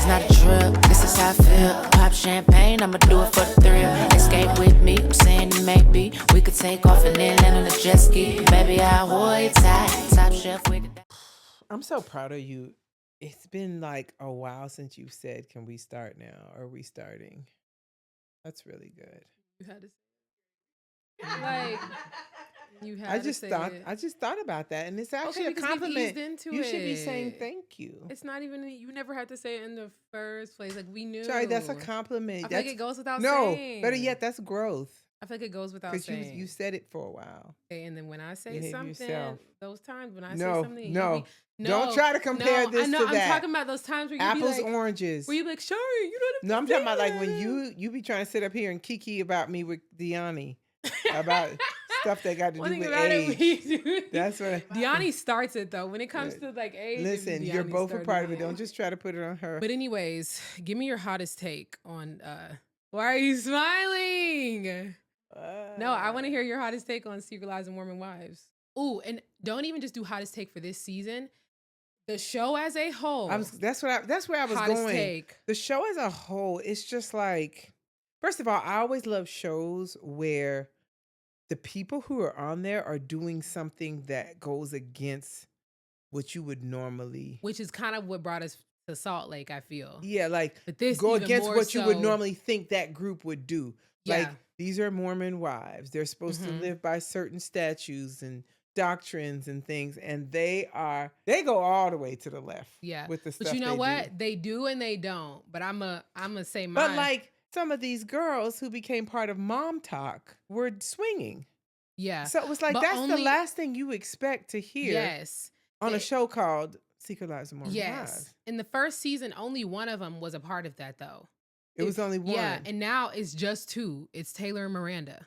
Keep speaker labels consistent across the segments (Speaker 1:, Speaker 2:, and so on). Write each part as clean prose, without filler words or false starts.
Speaker 1: It's not a trip, this is how I feel. Pop champagne, I'ma do it for the thrill. Escape with me, I'm saying it maybe. We could take off and then land on a jet ski. Baby, I hold you tight. Top shelf with it.
Speaker 2: I'm so proud of you. It's been like a while since you said, "Can we start now?" Are we starting? That's really good.
Speaker 3: You had to like you had
Speaker 2: I
Speaker 3: to
Speaker 2: just
Speaker 3: say
Speaker 2: thought
Speaker 3: it.
Speaker 2: I just thought about that, and it's actually a
Speaker 3: because we've
Speaker 2: compliment.
Speaker 3: eased into
Speaker 2: You should be saying
Speaker 3: it.
Speaker 2: thank you.
Speaker 3: It's not even you never had to say it in the first place. Like we knew.
Speaker 2: Sorry, that's a compliment.
Speaker 3: I feel like it goes without
Speaker 2: no,
Speaker 3: saying.
Speaker 2: better yet, that's growth.
Speaker 3: I feel like it goes without
Speaker 2: Because
Speaker 3: saying.
Speaker 2: you said it for a while.
Speaker 3: Okay, and then when I say
Speaker 2: Behave
Speaker 3: something,
Speaker 2: yourself.
Speaker 3: those times when I say
Speaker 2: No,
Speaker 3: something,
Speaker 2: no.
Speaker 3: no,
Speaker 2: Don't try to compare this
Speaker 3: I know,
Speaker 2: to that.
Speaker 3: I'm talking about those times where you
Speaker 2: Apples,
Speaker 3: be like,
Speaker 2: oranges.
Speaker 3: where you be like, sorry, you don't have to
Speaker 2: No, I'm
Speaker 3: say
Speaker 2: talking about like
Speaker 3: that.
Speaker 2: when you be trying to sit up here and kiki about me with Deani about stuff that got to
Speaker 3: One
Speaker 2: do
Speaker 3: thing
Speaker 2: with
Speaker 3: about
Speaker 2: age.
Speaker 3: it, we do.
Speaker 2: That's what.
Speaker 3: Deani starts it though. When it comes to like age,
Speaker 2: Listen, you're
Speaker 3: Deani
Speaker 2: both a
Speaker 3: started
Speaker 2: part of it. Don't just try to put it on her.
Speaker 3: But anyways, give me your hottest take on. Why are you smiling? No, I want to hear your hottest take on Secret Lives of Mormon Wives. Ooh, and don't even just do hottest take for this season. The show as a whole.
Speaker 2: That's where I was
Speaker 3: hottest
Speaker 2: going.
Speaker 3: Take.
Speaker 2: The show as a whole, it's just like, first of all, I always love shows where the people who are on there are doing something that goes against what you would normally.
Speaker 3: Which is kind of what brought us to Salt Lake, I feel.
Speaker 2: Yeah, like
Speaker 3: but this
Speaker 2: go
Speaker 3: even
Speaker 2: against
Speaker 3: more
Speaker 2: what you would
Speaker 3: so-
Speaker 2: normally think that group would do.
Speaker 3: Yeah.
Speaker 2: Like these are Mormon wives. They're supposed to live by certain statutes and doctrines and things, and they go all the way to the left.
Speaker 3: Yeah.
Speaker 2: With the stuff.
Speaker 3: But you know
Speaker 2: they
Speaker 3: what?
Speaker 2: do.
Speaker 3: They do and they don't. But I'm a say
Speaker 2: But
Speaker 3: mine.
Speaker 2: like some of these girls who became part of MomTok were swinging.
Speaker 3: Yeah.
Speaker 2: So it was like,
Speaker 3: But
Speaker 2: that's the
Speaker 3: only-
Speaker 2: last thing you expect to hear.
Speaker 3: Yes.
Speaker 2: On a show called Secret Lives of Mormon
Speaker 3: Yes.
Speaker 2: Wives.
Speaker 3: In the first season, only one of them was a part of that though.
Speaker 2: It was only one.
Speaker 3: Yeah, and now it's just two. It's Taylor and Miranda.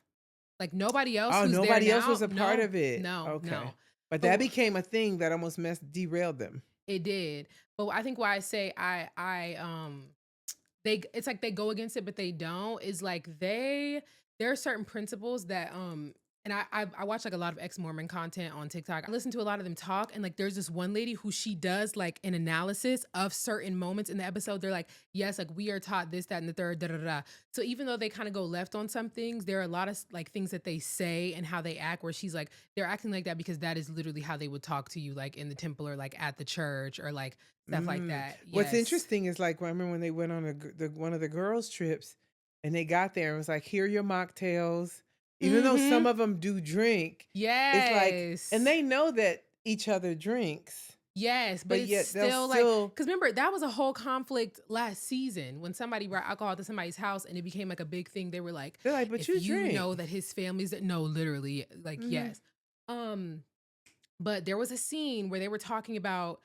Speaker 3: Like nobody else.
Speaker 2: Oh,
Speaker 3: who's
Speaker 2: nobody
Speaker 3: there
Speaker 2: else
Speaker 3: now,
Speaker 2: was a part of it.
Speaker 3: No,
Speaker 2: Okay.
Speaker 3: no.
Speaker 2: But that became a thing that almost derailed them.
Speaker 3: It did. But I think why I say it's like they go against it, but they don't. Is like there are certain principles that and I watch like a lot of ex-Mormon content on TikTok. I listen to a lot of them talk, and like there's this one lady who she does like an analysis of certain moments in the episode. They're like, yes, like we are taught this, that, and the third, da da da. So even though they kind of go left on some things, there are a lot of like things that they say and how they act where she's like, they're acting like that because that is literally how they would talk to you, like in the temple or like at the church or like stuff like that.
Speaker 2: What's
Speaker 3: Yes.
Speaker 2: interesting is like, I remember when they went on one of the girls' trips and they got there and it was like, here are your mocktails. Even though some of them do drink,
Speaker 3: yes,
Speaker 2: it's like, and they know that each other drinks.
Speaker 3: Yes, but
Speaker 2: yet
Speaker 3: it's
Speaker 2: they'll
Speaker 3: still like, because remember, that was a whole conflict last season when somebody brought alcohol to somebody's house and it became like a big thing. They were like,
Speaker 2: they're like, but
Speaker 3: if
Speaker 2: you
Speaker 3: you
Speaker 2: drink.
Speaker 3: know that his family's, no, literally, like, yes. But there was a scene where they were talking about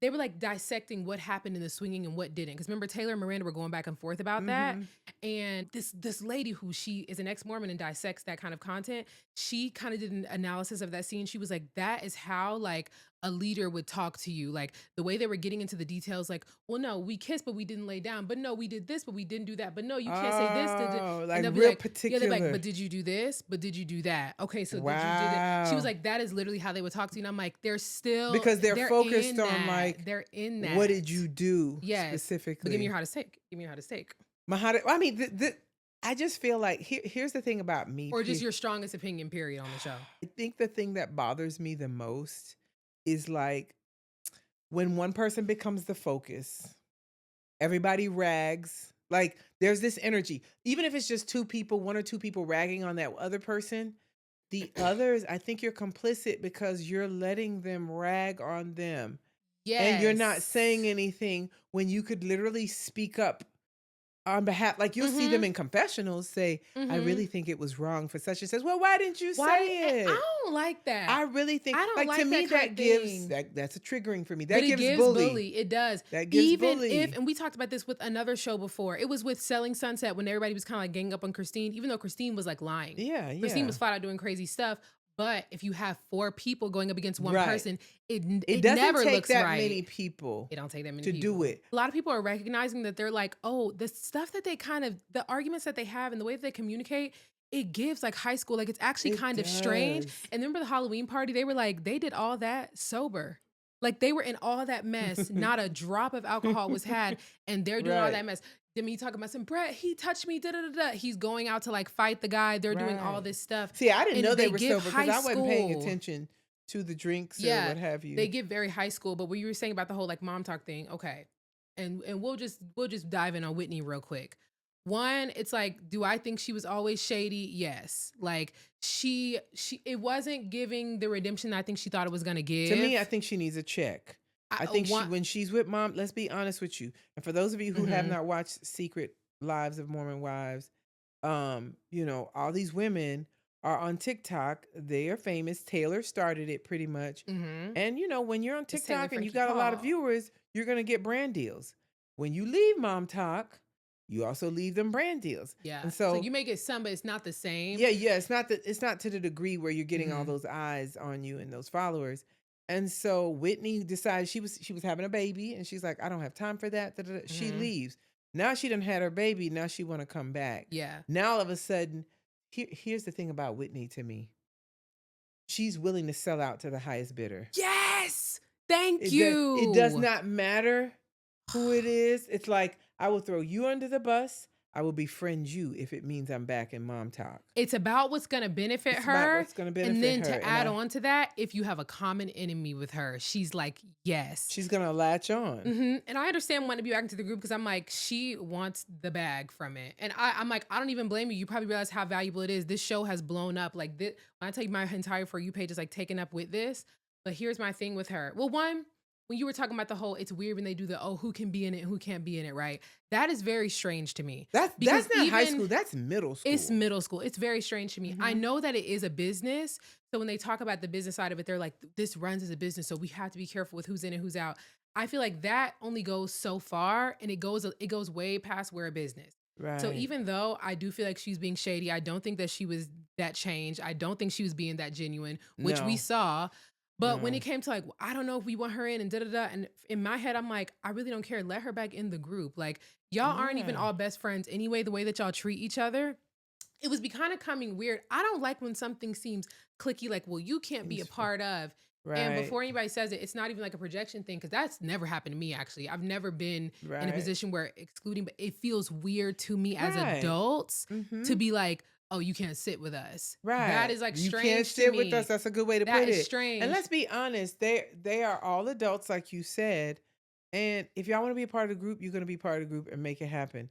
Speaker 3: they were like dissecting what happened in the swinging and what didn't. Because remember, Taylor and Miranda were going back and forth about that. And this lady who she is an ex-Mormon and dissects that kind of content, she kind of did an analysis of that scene. She was like, that is how like a leader would talk to you. Like the way they were getting into the details, like, well, no, we kissed, but we didn't lay down. But no, we did this, but we didn't do that. But no, you can't say this.
Speaker 2: Like
Speaker 3: and they'll be
Speaker 2: real
Speaker 3: like,
Speaker 2: particular.
Speaker 3: Yeah, they're like, but did you do this? But did you do that? Okay, so did you do that? She was like, that is literally how they would talk to you. And I'm like, they're still
Speaker 2: because they're focused on
Speaker 3: that.
Speaker 2: like,
Speaker 3: they're in that.
Speaker 2: What did you do
Speaker 3: yes.
Speaker 2: specifically?
Speaker 3: But give me your hottest take. Give me your hottest take.
Speaker 2: I mean, I just feel like here's the thing about me.
Speaker 3: Or just your strongest opinion, period, on the show.
Speaker 2: I think the thing that bothers me the most is like when one person becomes the focus, everybody rags. Like there's this energy, even if it's just two people, one or two people ragging on that other person, the others, I think you're complicit because you're letting them rag on them.
Speaker 3: Yes.
Speaker 2: And you're not saying anything when you could literally speak up on behalf, like you'll see them in confessionals say, I really think it was wrong for such and such. Well, why didn't you say it?
Speaker 3: I don't like that.
Speaker 2: I really think,
Speaker 3: I don't like
Speaker 2: to me,
Speaker 3: that
Speaker 2: gives, that's a triggering for me. That
Speaker 3: but
Speaker 2: gives
Speaker 3: it gives bully. It does.
Speaker 2: That gives
Speaker 3: Even
Speaker 2: bully.
Speaker 3: if, and we talked about this with another show before, it was with Selling Sunset when everybody was kind of like ganging up on Christine, even though Christine was like lying.
Speaker 2: Yeah.
Speaker 3: Christine was flat out doing crazy stuff. But if you have 4 people going up against one
Speaker 2: Right.
Speaker 3: person, it
Speaker 2: doesn't
Speaker 3: never
Speaker 2: take
Speaker 3: looks
Speaker 2: that
Speaker 3: right.
Speaker 2: many people.
Speaker 3: It don't take that many
Speaker 2: to
Speaker 3: people
Speaker 2: do it.
Speaker 3: A lot of people are recognizing that they're like, oh, the stuff that they kind of, the arguments that they have and the way that they communicate, it gives like high school. Like it's actually
Speaker 2: It
Speaker 3: kind of strange.
Speaker 2: does.
Speaker 3: And remember the Halloween party? They were like, they did all that sober. Like they were in all that mess. Not a drop of alcohol was had, and they're doing all
Speaker 2: Right.
Speaker 3: that mess. Demi talking about some Brett, he touched me, da da da da. He's going out to like fight the guy. They're doing all
Speaker 2: Right.
Speaker 3: this stuff.
Speaker 2: See, I didn't
Speaker 3: And
Speaker 2: know they
Speaker 3: they
Speaker 2: were
Speaker 3: give
Speaker 2: sober because
Speaker 3: high
Speaker 2: I wasn't paying
Speaker 3: school.
Speaker 2: attention to the drinks or
Speaker 3: Yeah,
Speaker 2: what have
Speaker 3: they
Speaker 2: you.
Speaker 3: get very high school. But what you were saying about the whole like mom talk thing, okay. And we'll just dive in on Whitney real quick. One, it's like, do I think she was always shady? Yes. Like she it wasn't giving the redemption I think she thought it was gonna
Speaker 2: To me, I
Speaker 3: give.
Speaker 2: think she needs a check. I
Speaker 3: I
Speaker 2: think she
Speaker 3: want
Speaker 2: when she's with mom, let's be honest with you. And for those of you who have
Speaker 3: hmm
Speaker 2: not watched Secret Lives of Mormon Wives, all these women are on TikTok. They are famous. Taylor started it pretty much.
Speaker 3: hmm
Speaker 2: And when you're on
Speaker 3: It's Taylor
Speaker 2: TikTok and you
Speaker 3: Frankie
Speaker 2: got a lot of
Speaker 3: Paul.
Speaker 2: viewers, you're gonna get brand deals. When you leave MomTok, you also leave them brand deals.
Speaker 3: Yeah.
Speaker 2: And
Speaker 3: So
Speaker 2: so
Speaker 3: you may get some, but it's not the same.
Speaker 2: yeah, it's not to the degree where you're getting all
Speaker 3: hmm
Speaker 2: those eyes on you and those followers. And so Whitney decided she was having a baby and she's like, I don't have time for that. Da, da, da. She
Speaker 3: hmm
Speaker 2: leaves. Now she done had her baby. Now she want to come back.
Speaker 3: Yeah.
Speaker 2: Now all of a sudden, here's the thing about Whitney to me. She's willing to sell out to the highest bidder.
Speaker 3: Yes. Thank
Speaker 2: It does
Speaker 3: you.
Speaker 2: not matter who it is. It's like, I will throw you under the bus. I will befriend you if it means I'm back in MomTok.
Speaker 3: It's about what's going to benefit
Speaker 2: It's about
Speaker 3: her.
Speaker 2: what's going to benefit
Speaker 3: And then
Speaker 2: her.
Speaker 3: to add on to that, if you have a common enemy with her, she's like, yes.
Speaker 2: She's going to latch on.
Speaker 3: And I understand wanting to be back into the group because I'm like, she wants the bag from it. And I'm like, I don't even blame you. You probably realize how valuable it is. This show has blown up. Like this, when I tell you my entire For You page is like taken up with this. But here's my thing with her. Well, one, when you were talking about the whole, it's weird when they do the, who can be in it and who can't be in it, right? That is very strange to me.
Speaker 2: That's
Speaker 3: Because
Speaker 2: not high
Speaker 3: even-
Speaker 2: school. That's middle school.
Speaker 3: It's middle school. It's very strange to me. I know that it is a business. So when they talk about the business side of it, they're like, this runs as a business. So we have to be careful with who's in and who's out. I feel like that only goes so far and it goes way past where a business.
Speaker 2: Right.
Speaker 3: So even though I do feel like she's being shady, I don't think that she was that changed. I don't think she was being that genuine, which we
Speaker 2: No.
Speaker 3: saw. But when
Speaker 2: No.
Speaker 3: it came to like, I don't know if we want her in and da-da-da. And in my head, I'm like, I really don't care. Let her back in the group. Like, y'all aren't even
Speaker 2: Yeah.
Speaker 3: all best friends anyway, the way that y'all treat each other. It was kind of coming weird. I don't like when something seems clicky, like, well, you can't be a
Speaker 2: It's
Speaker 3: part of.
Speaker 2: Right.
Speaker 3: And before anybody says it, it's not even like a projection thing, because that's never happened to me, actually. I've never been in a
Speaker 2: Right.
Speaker 3: position where excluding, but it feels weird to me as
Speaker 2: Right.
Speaker 3: adults
Speaker 2: Mhm.
Speaker 3: to be like, oh, you can't sit with us.
Speaker 2: Right.
Speaker 3: That is like
Speaker 2: You
Speaker 3: strange
Speaker 2: can't
Speaker 3: to
Speaker 2: sit
Speaker 3: me.
Speaker 2: with us. That's a good way to
Speaker 3: That
Speaker 2: put
Speaker 3: is
Speaker 2: it.
Speaker 3: strange.
Speaker 2: And let's be honest, they are all adults, like you said. And if y'all want to be a part of the group, you're going to be part of the group and make it happen.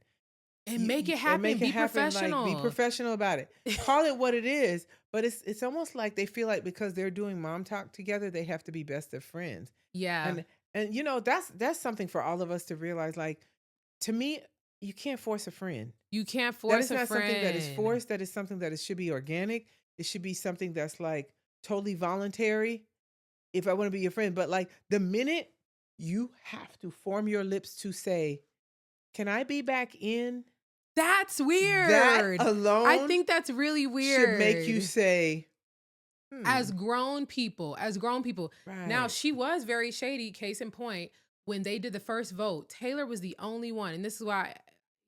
Speaker 3: And make it happen.
Speaker 2: And make
Speaker 3: Be
Speaker 2: it happen,
Speaker 3: professional.
Speaker 2: Like, be professional about it. Call it what it is. But it's almost like they feel like because they're doing MomTok together, they have to be best of friends.
Speaker 3: Yeah.
Speaker 2: And that's something for all of us to realize. Like, to me, you can't force a friend.
Speaker 3: You can't
Speaker 2: That
Speaker 3: force
Speaker 2: is
Speaker 3: a
Speaker 2: not
Speaker 3: friend.
Speaker 2: something that is forced. That is something that should be organic. It should be something that's like totally voluntary. If I want to be your friend, but like the minute you have to form your lips to say, "Can I be back in?"
Speaker 3: That's weird.
Speaker 2: That alone,
Speaker 3: I think that's really weird.
Speaker 2: should make you say,
Speaker 3: as grown people. Now,
Speaker 2: Right.
Speaker 3: she was very shady. Case in point, when they did the first vote, Taylor was the only one, and this is why,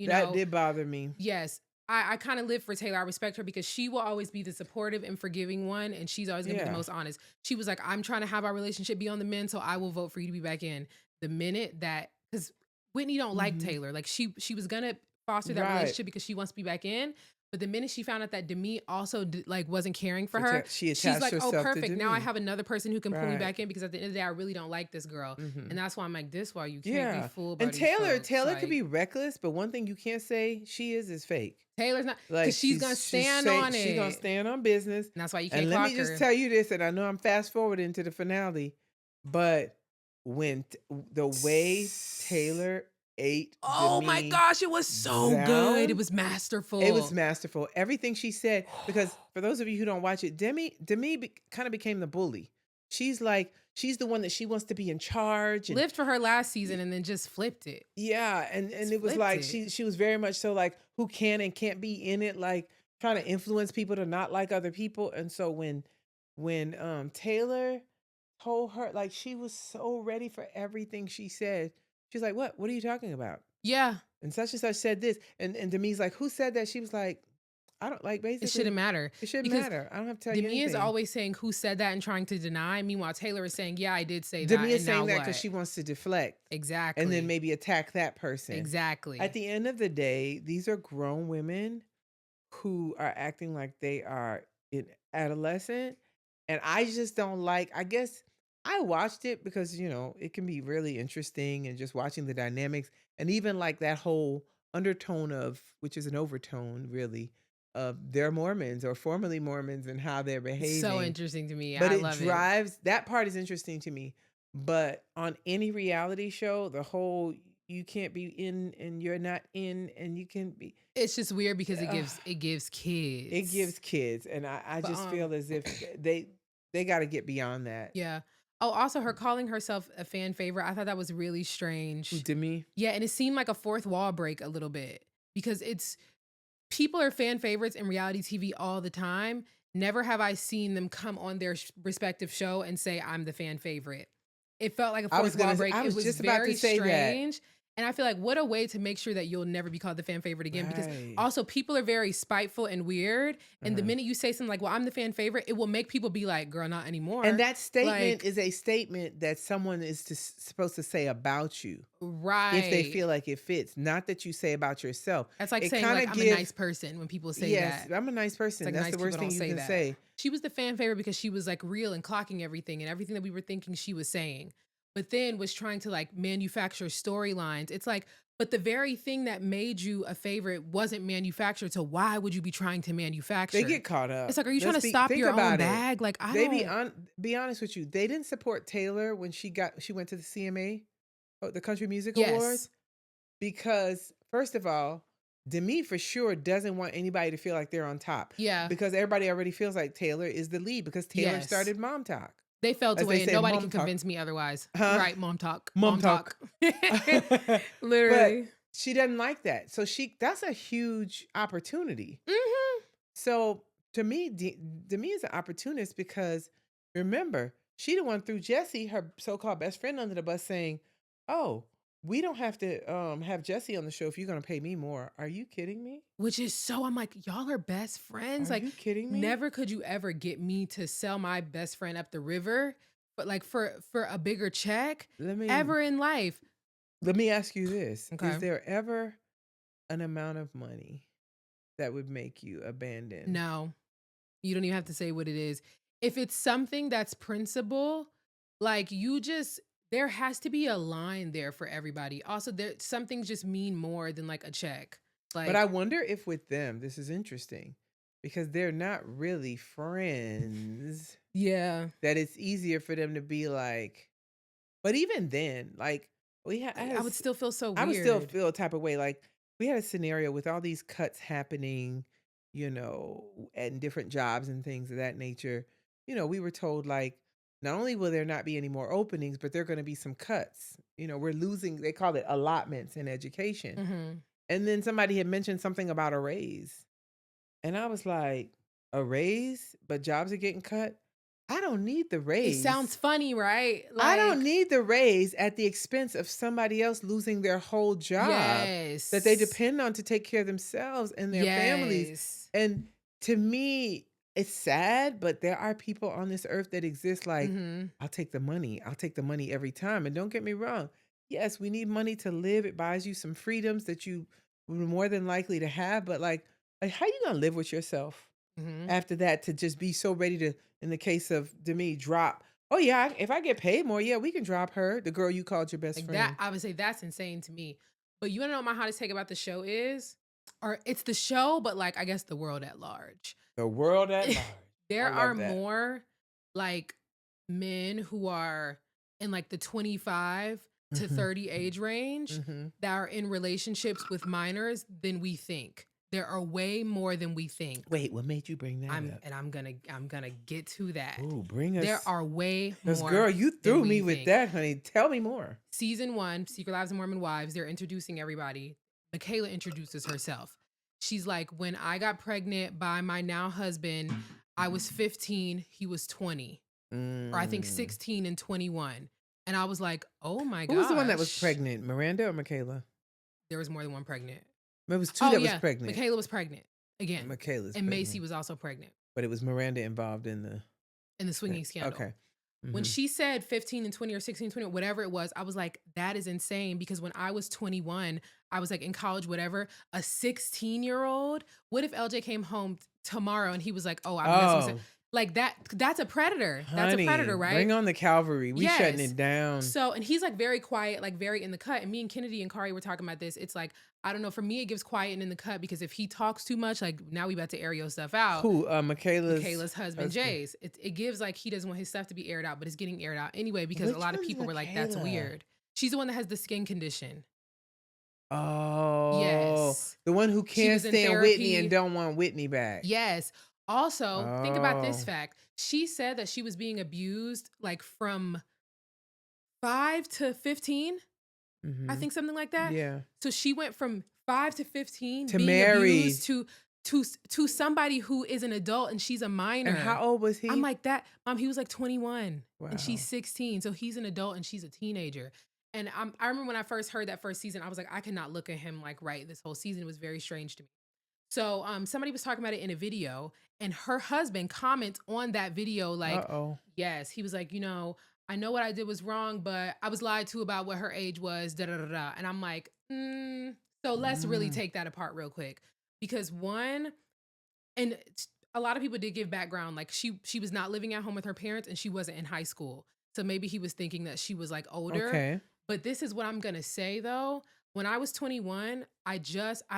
Speaker 2: that did bother me.
Speaker 3: Yes, I kind of live for Taylor. I respect her because she will always be the supportive and forgiving one, and she's always gonna be the
Speaker 2: Yeah.
Speaker 3: most honest. She was like, I'm trying to have our relationship be on the men, so I will vote for you to be back in. The minute that, because Whitney don't like
Speaker 2: Mhm.
Speaker 3: Taylor, like she was gonna foster that
Speaker 2: Right.
Speaker 3: relationship because she wants to be back in. But the minute she found out that Demi also wasn't caring for her,
Speaker 2: She
Speaker 3: she's
Speaker 2: attached
Speaker 3: like,
Speaker 2: herself
Speaker 3: oh,
Speaker 2: to
Speaker 3: perfect. Now I
Speaker 2: Demi.
Speaker 3: have another person who can pull me
Speaker 2: Right.
Speaker 3: back in, because at the end of the day, I really don't like this girl.
Speaker 2: Mhm.
Speaker 3: And that's why I'm like, this why you can't
Speaker 2: Yeah.
Speaker 3: be fooled by
Speaker 2: And
Speaker 3: these
Speaker 2: Taylor
Speaker 3: folks.
Speaker 2: could
Speaker 3: Like,
Speaker 2: be reckless, but one thing you can't say she is fake.
Speaker 3: Taylor's not,
Speaker 2: Like,
Speaker 3: because she's gonna stand on it.
Speaker 2: She's gonna stand on business.
Speaker 3: And that's why you can't
Speaker 2: And let
Speaker 3: clock
Speaker 2: me
Speaker 3: her.
Speaker 2: just tell you this, and I know I'm fast forwarding to the finale, but when the way Taylor ate
Speaker 3: Oh my
Speaker 2: Demi
Speaker 3: gosh, it was so
Speaker 2: down,
Speaker 3: good. It was masterful.
Speaker 2: it was masterful. Everything she said, because for those of you who don't watch it, Demi kind of became the bully. She's the one that she wants to be in charge. And
Speaker 3: lived for her last season and then just flipped it.
Speaker 2: yeah, and it was
Speaker 3: flipped
Speaker 2: like
Speaker 3: it.
Speaker 2: she was very much so like who can and can't be in it, like trying to influence people to not like other people. And so when Taylor told her, like, she was so ready for everything she said. She's like, what are you talking about?
Speaker 3: Yeah.
Speaker 2: And such said this. And Demi's like, who said that? She was like, I don't like
Speaker 3: It shouldn't
Speaker 2: basically.
Speaker 3: matter.
Speaker 2: It shouldn't
Speaker 3: Because
Speaker 2: matter. I don't have to tell you
Speaker 3: Demi is
Speaker 2: anything.
Speaker 3: always saying who said that and trying to deny. Meanwhile, Taylor is saying, yeah, I did say that.
Speaker 2: Demi is
Speaker 3: And now
Speaker 2: saying that
Speaker 3: what?
Speaker 2: because she wants to deflect
Speaker 3: Exactly.
Speaker 2: and then maybe attack that person.
Speaker 3: Exactly.
Speaker 2: At the end of the day, these are grown women who are acting like they are in adolescent. And I just don't like, I guess I watched it because, you know, it can be really interesting and just watching the dynamics and even like that whole undertone of, which is an overtone really, of they're Mormons or formerly Mormons and how they're behaving.
Speaker 3: So interesting to me.
Speaker 2: But
Speaker 3: I
Speaker 2: it
Speaker 3: love
Speaker 2: drives, that part is interesting to me. But on any reality show, the whole you can't be in and you're not in and you can be,
Speaker 3: It's just weird because it gives
Speaker 2: Ugh.
Speaker 3: kids.
Speaker 2: it gives kids. And I
Speaker 3: But,
Speaker 2: just feel as if they got to get beyond that.
Speaker 3: Yeah. Oh, also her calling herself a fan favorite. I thought that was really strange.
Speaker 2: Who, Demi?
Speaker 3: Yeah, and it seemed like a fourth wall break a little bit because it's people are fan favorites in reality TV all the time. Never have I seen them come on their respective show and say I'm the fan favorite. It felt like a fourth wall break.
Speaker 2: I was
Speaker 3: It was
Speaker 2: just about
Speaker 3: very
Speaker 2: to say that.
Speaker 3: strange. And I feel like what a way to make sure that you'll never be called the fan favorite again. Because
Speaker 2: Right.
Speaker 3: also people are very spiteful and weird. And the minute you say something like, well, I'm the fan favorite, it will make people be like, girl, not anymore.
Speaker 2: And that statement
Speaker 3: Like,
Speaker 2: is a statement that someone is supposed to say about you.
Speaker 3: right.
Speaker 2: If they feel like it fits. Not that you say about yourself.
Speaker 3: That's like
Speaker 2: It
Speaker 3: saying
Speaker 2: kinda
Speaker 3: like I'm a nice person when people say
Speaker 2: Yes,
Speaker 3: that.
Speaker 2: I'm a nice person.
Speaker 3: Like
Speaker 2: That's
Speaker 3: nice
Speaker 2: the worst
Speaker 3: people
Speaker 2: thing
Speaker 3: don't
Speaker 2: you
Speaker 3: say
Speaker 2: can
Speaker 3: that.
Speaker 2: say.
Speaker 3: She was the fan favorite because she was like real and clocking everything and everything that we were thinking she was saying. But then was trying to like manufacture storylines. It's like, but the very thing that made you a favorite wasn't manufactured. So why would you be trying to manufacture?
Speaker 2: They get caught up.
Speaker 3: It's like, are you
Speaker 2: Let's
Speaker 3: trying to stop
Speaker 2: think
Speaker 3: your own
Speaker 2: about it.
Speaker 3: bag? Like I
Speaker 2: They
Speaker 3: don't.
Speaker 2: be honest with you. They didn't support Taylor when she went to the CMA, the Country Music
Speaker 3: Yes.
Speaker 2: Awards, because first of all, Demi for sure doesn't want anybody to feel like they're on top.
Speaker 3: Yeah.
Speaker 2: Because everybody already feels like Taylor is the lead because Taylor
Speaker 3: Yes.
Speaker 2: started MomTok.
Speaker 3: They felt
Speaker 2: As
Speaker 3: away
Speaker 2: they
Speaker 3: and
Speaker 2: say,
Speaker 3: nobody
Speaker 2: Mom
Speaker 3: can
Speaker 2: Talk.
Speaker 3: convince me otherwise.
Speaker 2: Huh?
Speaker 3: Right, MomTok.
Speaker 2: MomTok.
Speaker 3: Literally.
Speaker 2: But she doesn't like that. So that's a huge opportunity.
Speaker 3: Mm-hmm.
Speaker 2: So to me, Demi is an opportunist because remember, she the one threw Jesse, her so-called best friend, under the bus saying, oh, we don't have to have Jesse on the show if you're going to pay me more. Are you kidding me?
Speaker 3: Which is so, I'm like, y'all are best friends.
Speaker 2: Are
Speaker 3: Like,
Speaker 2: you kidding me?
Speaker 3: never could you ever get me to sell my best friend up the river, but like for a bigger check ever in life.
Speaker 2: Let me ask you this.
Speaker 3: Okay.
Speaker 2: Is there ever an amount of money that would make you abandon?
Speaker 3: No, you don't even have to say what it is. If it's something that's principle, like there has to be a line there for everybody. Also, some things just mean more than like a check. Like,
Speaker 2: But I wonder if with them, this is interesting because they're not really friends.
Speaker 3: yeah,
Speaker 2: That it's easier for them to be like, but even then, like
Speaker 3: I would still feel so weird.
Speaker 2: I would still feel a type of way. Like we had a scenario with all these cuts happening, you know, and different jobs and things of that nature. You know, we were told like, not only will there not be any more openings, but there are going to be some cuts. You know, we're losing, they call it allotments in education.
Speaker 3: Mhm.
Speaker 2: And then somebody had mentioned something about a raise. And I was like, a raise, but jobs are getting cut? I don't need the raise.
Speaker 3: It sounds funny, right?
Speaker 2: I don't need the raise at the expense of somebody else losing their whole job that they depend on to take care of themselves and their families. And to me, it's sad, but there are people on this earth that exist like, I'll take the money. I'll take the money every time. And don't get me wrong. Yes, we need money to live. It buys you some freedoms that you were more than likely to have. But like how you going to live with yourself after that to just be so ready to, in the case of Demi, drop? Oh yeah, if I get paid more, yeah, we can drop her, the girl you called your best
Speaker 3: like
Speaker 2: friend.
Speaker 3: that. I would say that's insane to me. But you want to know what my hottest take about the show is? Or it's the show, but like I guess the world at large.
Speaker 2: The world at large.
Speaker 3: There
Speaker 2: I love
Speaker 3: are
Speaker 2: that.
Speaker 3: more like men who are in like the 25 to 30 age range that are in relationships with minors than we think. There are way more than we think.
Speaker 2: Wait, what made you bring that up?
Speaker 3: And I'm gonna get to that.
Speaker 2: Ooh, bring us.
Speaker 3: There are way more.
Speaker 2: Because girl, you threw
Speaker 3: than
Speaker 2: me
Speaker 3: we
Speaker 2: with
Speaker 3: think.
Speaker 2: that, honey. Tell me more.
Speaker 3: Season 1, Secret Lives of Mormon Wives, they're introducing everybody. Michaela introduces herself. She's like, when I got pregnant by my now husband, I was 15, he was 20. Or I think 16 and 21. And I was like, oh my god.
Speaker 2: Who was the one that was pregnant? Miranda or Michaela?
Speaker 3: There was more than one pregnant.
Speaker 2: There was two that was pregnant.
Speaker 3: Michaela was pregnant. again.
Speaker 2: Michaela's
Speaker 3: And Macy
Speaker 2: pregnant.
Speaker 3: was also pregnant
Speaker 2: But it was Miranda involved in
Speaker 3: the swinging scandal.
Speaker 2: Okay.
Speaker 3: When she said 15 and 20 or 16 and 20, whatever it was, I was like, that is insane. Because when I was 21, I was like in college, whatever, a 16-year-old, what if LJ came home tomorrow and he was like, oh, I'm messing with like that's a predator. That's a predator, right?
Speaker 2: Bring on the cavalry. We shutting it down.
Speaker 3: So, and he's like very quiet, like very in the cut. And me and Kennedy and Kari were talking about this. It's like, I don't know, for me, it gives quiet and in the cut because if he talks too much, like now we about to air your stuff out.
Speaker 2: Who? Michaela's
Speaker 3: husband, Jay's. It gives like he doesn't want his stuff to be aired out, but it's getting aired out anyway because a lot of people were like, that's weird. She's the one that has the skin condition.
Speaker 2: Oh.
Speaker 3: Yes.
Speaker 2: The one who can't stand Whitney and don't want Whitney back.
Speaker 3: Yes. Also, think about this fact. She said that she was being abused like from 5 to 15. I think something like that.
Speaker 2: Yeah.
Speaker 3: So she went from 5 to 15
Speaker 2: to
Speaker 3: being
Speaker 2: married
Speaker 3: abused to somebody who is an adult and she's a minor.
Speaker 2: And how old was he?
Speaker 3: I'm like that. Mom, he was like 21
Speaker 2: Wow.
Speaker 3: and she's 16. So he's an adult and she's a teenager. And I remember when I first heard that first season, I was like, I cannot look at him like this whole season. It was very strange to me. So somebody was talking about it in a video and her husband comments on that video like, yes, he was like, you know, I know what I did was wrong, but I was lied to about what her age was, da da da da. And I'm like, so let's really take that apart real quick. Because one, and a lot of people did give background, like she was not living at home with her parents and she wasn't in high school. So maybe he was thinking that she was like older.
Speaker 2: Okay.
Speaker 3: But this is what I'm going to say though. When I was 21, I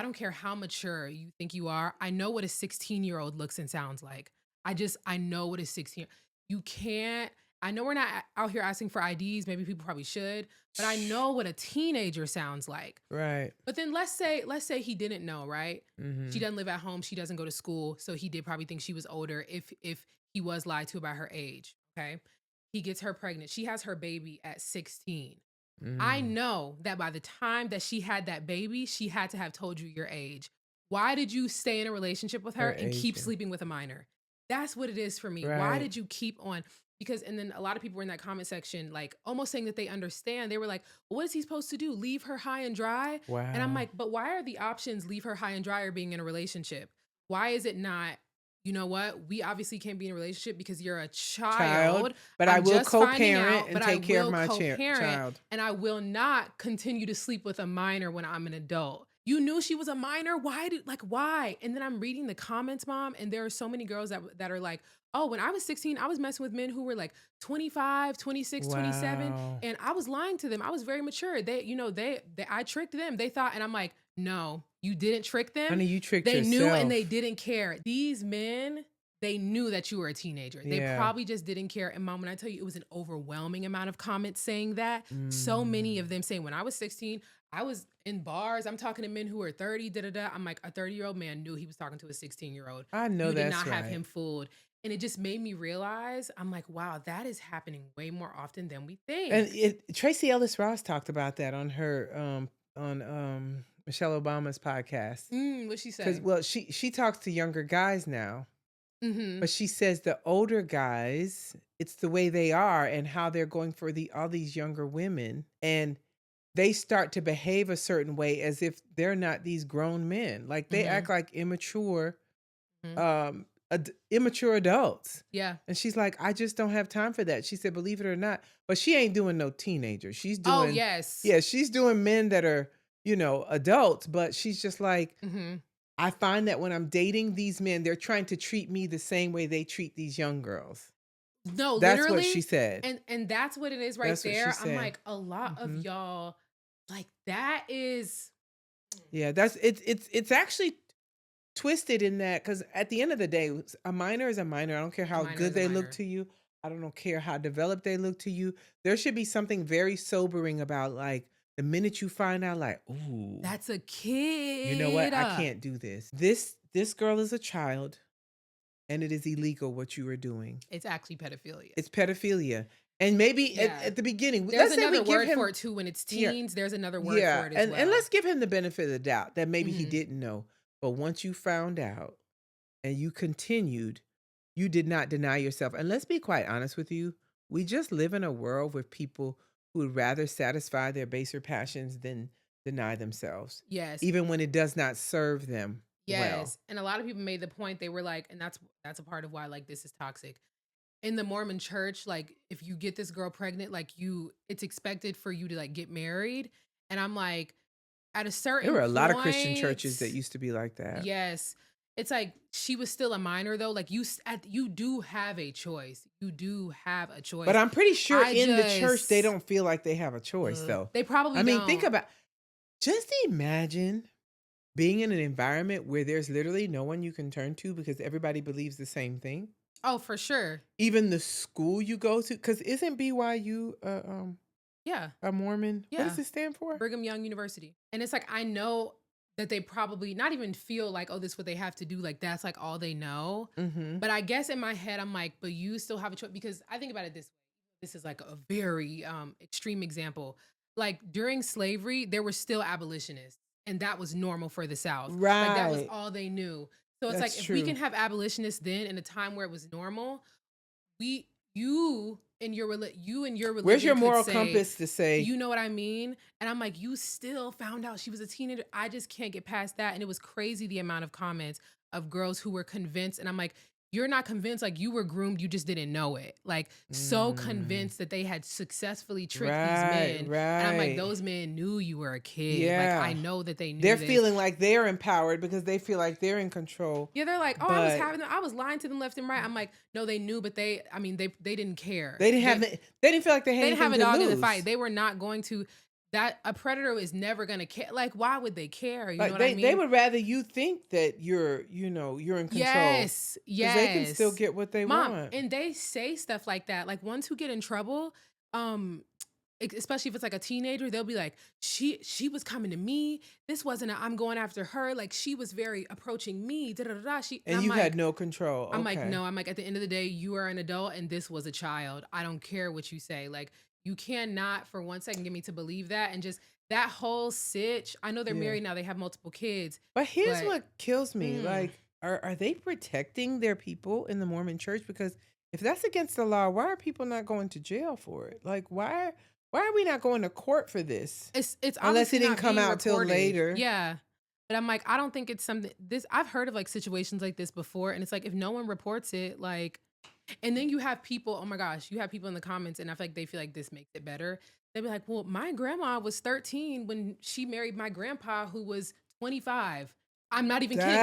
Speaker 3: don't care how mature you think you are. I know what a 16-year-old looks and sounds like. I know what a 16, you can't, I know we're not out here asking for IDs. Maybe people probably should, but I know what a teenager sounds like.
Speaker 2: Right.
Speaker 3: But then let's say he didn't know, right? She doesn't live at home. She doesn't go to school. So he did probably think she was older if he was lied to about her age. Okay. He gets her pregnant. She has her baby at 16. I know that by the time that she had that baby, she had to have told you your age. Why did you stay in a relationship with her and keep sleeping with a minor? That's what it is for me. Right. Why did you keep on? Because, and then a lot of people were in that comment section, like almost saying that they understand. They were like, well, what is he supposed to do? Leave her high and dry? Wow. And I'm like, but why are the options leave her high and dry or being in a relationship? Why is it not, you know what? We obviously can't be in a relationship because you're a child.
Speaker 2: But I will co-parent and take care of my child.
Speaker 3: And I will not continue to sleep with a minor when I'm an adult. You knew she was a minor? Why? And then I'm reading the comments, Mom, and there are so many girls that are like, oh, when I was 16, I was messing with men who were like 25, 26, 27. And I was lying to them. I was very mature. I tricked them. They thought, and I'm like, no, you didn't trick them.
Speaker 2: Honey, you tricked
Speaker 3: yourself. They knew and they didn't care. These men, they knew that you were a teenager. They probably just didn't care. And Mom, when I tell you, it was an overwhelming amount of comments saying that. So many of them saying, when I was 16, I was in bars. I'm talking to men who were 30, da-da-da. I'm like, a 30-year-old man knew he was talking to a 16-year-old.
Speaker 2: I know that's right. You did not
Speaker 3: have him fooled. And it just made me realize, I'm like, wow, that is happening way more often than we think.
Speaker 2: And Tracy Ellis Ross talked about that on her, on Michelle Obama's podcast.
Speaker 3: What'd she say?
Speaker 2: Well, she talks to younger guys now. But she says the older guys, it's the way they are and how they're going for all these younger women. And they start to behave a certain way as if they're not these grown men. Like they act like immature, immature adults.
Speaker 3: Yeah.
Speaker 2: And she's like, I just don't have time for that. She said, believe it or not, but she ain't doing no teenagers. She's doing, she's doing men that are, adults, but she's just like, I find that when I'm dating these men, they're trying to treat me the same way they treat these young girls.
Speaker 3: No,
Speaker 2: that's
Speaker 3: literally,
Speaker 2: what she said.
Speaker 3: And that's what it is right there. I'm like, a lot of y'all, like that is.
Speaker 2: Yeah, it's actually twisted in that, because at the end of the day, a minor is a minor. I don't care how good they look to you. I don't care how developed they look to you. There should be something very sobering about like the minute you find out, like, ooh,
Speaker 3: that's a kid.
Speaker 2: You know what? I can't do this. This girl is a child, and it is illegal what you are doing.
Speaker 3: It's actually pedophilia.
Speaker 2: It's pedophilia. And maybe at the beginning,
Speaker 3: there's another word for it too. When it's teens, there's another word for it as well.
Speaker 2: And let's give him the benefit of the doubt that maybe he didn't know. But once you found out and you continued, you did not deny yourself. And let's be quite honest with you. We just live in a world with people who would rather satisfy their baser passions than deny themselves.
Speaker 3: Yes.
Speaker 2: Even when it does not serve them.
Speaker 3: Yes. And a lot of people made the point, they were like, and that's a part of why like this is toxic. In the Mormon church, like if you get this girl pregnant, like it's expected for you to like get married. And I'm like, at a
Speaker 2: There
Speaker 3: certain
Speaker 2: were a lot of Christian churches that
Speaker 3: point,
Speaker 2: used to be like that.
Speaker 3: yes. It's like she was still a minor though. Like you do have a choice. You do have a choice.
Speaker 2: But I'm pretty sure
Speaker 3: I
Speaker 2: in the church, they
Speaker 3: just
Speaker 2: don't feel like they have a choice, though.
Speaker 3: they probably
Speaker 2: I mean, think
Speaker 3: don't.
Speaker 2: about, just imagine being in an environment where there's literally no one you can turn to because everybody believes the same thing.
Speaker 3: Oh, for sure.
Speaker 2: Even the school you go to, because isn't BYU
Speaker 3: Yeah.
Speaker 2: a Mormon? What does
Speaker 3: Yeah.
Speaker 2: it stand for?
Speaker 3: Brigham Young University. And it's like, I know that they probably not even feel like, oh, this is what they have to do. Like, that's like all they know.
Speaker 2: Mm-hmm.
Speaker 3: But I guess in my head, I'm like, but you still have a choice. Because I think about it this way. This is like a very extreme example. Like during slavery, there were still abolitionists. And that was normal for the South. Like that was
Speaker 2: Right.
Speaker 3: all they knew. So it's
Speaker 2: That's
Speaker 3: like, if we
Speaker 2: true.
Speaker 3: can have abolitionists then in a time where it was normal, you and your religion
Speaker 2: Where's your
Speaker 3: could
Speaker 2: moral
Speaker 3: say,
Speaker 2: compass to say,
Speaker 3: you know what I mean? And I'm like, you still found out she was a teenager. I just can't get past that. And it was crazy the amount of comments of girls who were convinced. And I'm like, you're not convinced, like you were groomed, you just didn't know it. Like so convinced that they had successfully tricked these men. And I'm like,
Speaker 2: right.
Speaker 3: those men knew you were a kid.
Speaker 2: Yeah.
Speaker 3: Like I know that they knew
Speaker 2: They're
Speaker 3: this.
Speaker 2: feeling like they're empowered because they feel like they're in control.
Speaker 3: Yeah, they're like, oh,
Speaker 2: But
Speaker 3: I was lying to them left and right. I'm like, no, they knew, but they didn't care.
Speaker 2: they didn't feel like they had
Speaker 3: They didn't have a
Speaker 2: anything to
Speaker 3: dog in the
Speaker 2: lose.
Speaker 3: fight. They were not going to. That a predator is never going to care. Like, why would they care? You know
Speaker 2: Like
Speaker 3: what I mean?
Speaker 2: they would rather you think that you're in control.
Speaker 3: Yes,
Speaker 2: Because they can still
Speaker 3: yes.
Speaker 2: get what they
Speaker 3: Mom,
Speaker 2: want.
Speaker 3: and they say stuff like that. Like ones who get in trouble, especially if it's like a teenager, they'll be like, she was coming to me. This wasn't I'm going after her. Like she was very approaching me. Da da da. da.
Speaker 2: And
Speaker 3: I'm
Speaker 2: you
Speaker 3: like,
Speaker 2: had no control.
Speaker 3: I'm like,
Speaker 2: Okay.
Speaker 3: no, I'm like, at the end of the day, you are an adult and this was a child. I don't care what you say. Like, you cannot for 1 second get me to believe that. And just that whole sitch. I know they're
Speaker 2: Yeah.
Speaker 3: married now, they have multiple kids.
Speaker 2: But here's
Speaker 3: But
Speaker 2: what kills me.
Speaker 3: mm,
Speaker 2: Like, are they protecting their people in the Mormon church? Because if that's against the law, why are people not going to jail for it? Like, why are we not going to court for this?
Speaker 3: it's
Speaker 2: Unless
Speaker 3: obviously
Speaker 2: it didn't
Speaker 3: not
Speaker 2: come
Speaker 3: being
Speaker 2: out till
Speaker 3: reported.
Speaker 2: later.
Speaker 3: Yeah. But I'm like, I don't think it's something I've heard of like situations like this before. And it's like, if no one reports it, like, and then you have people, oh my gosh, you have people in the comments, and I feel like they feel like this makes it better. They'd be like, well, my grandma was 13 when she married my grandpa who was 25. I'm not even kidding.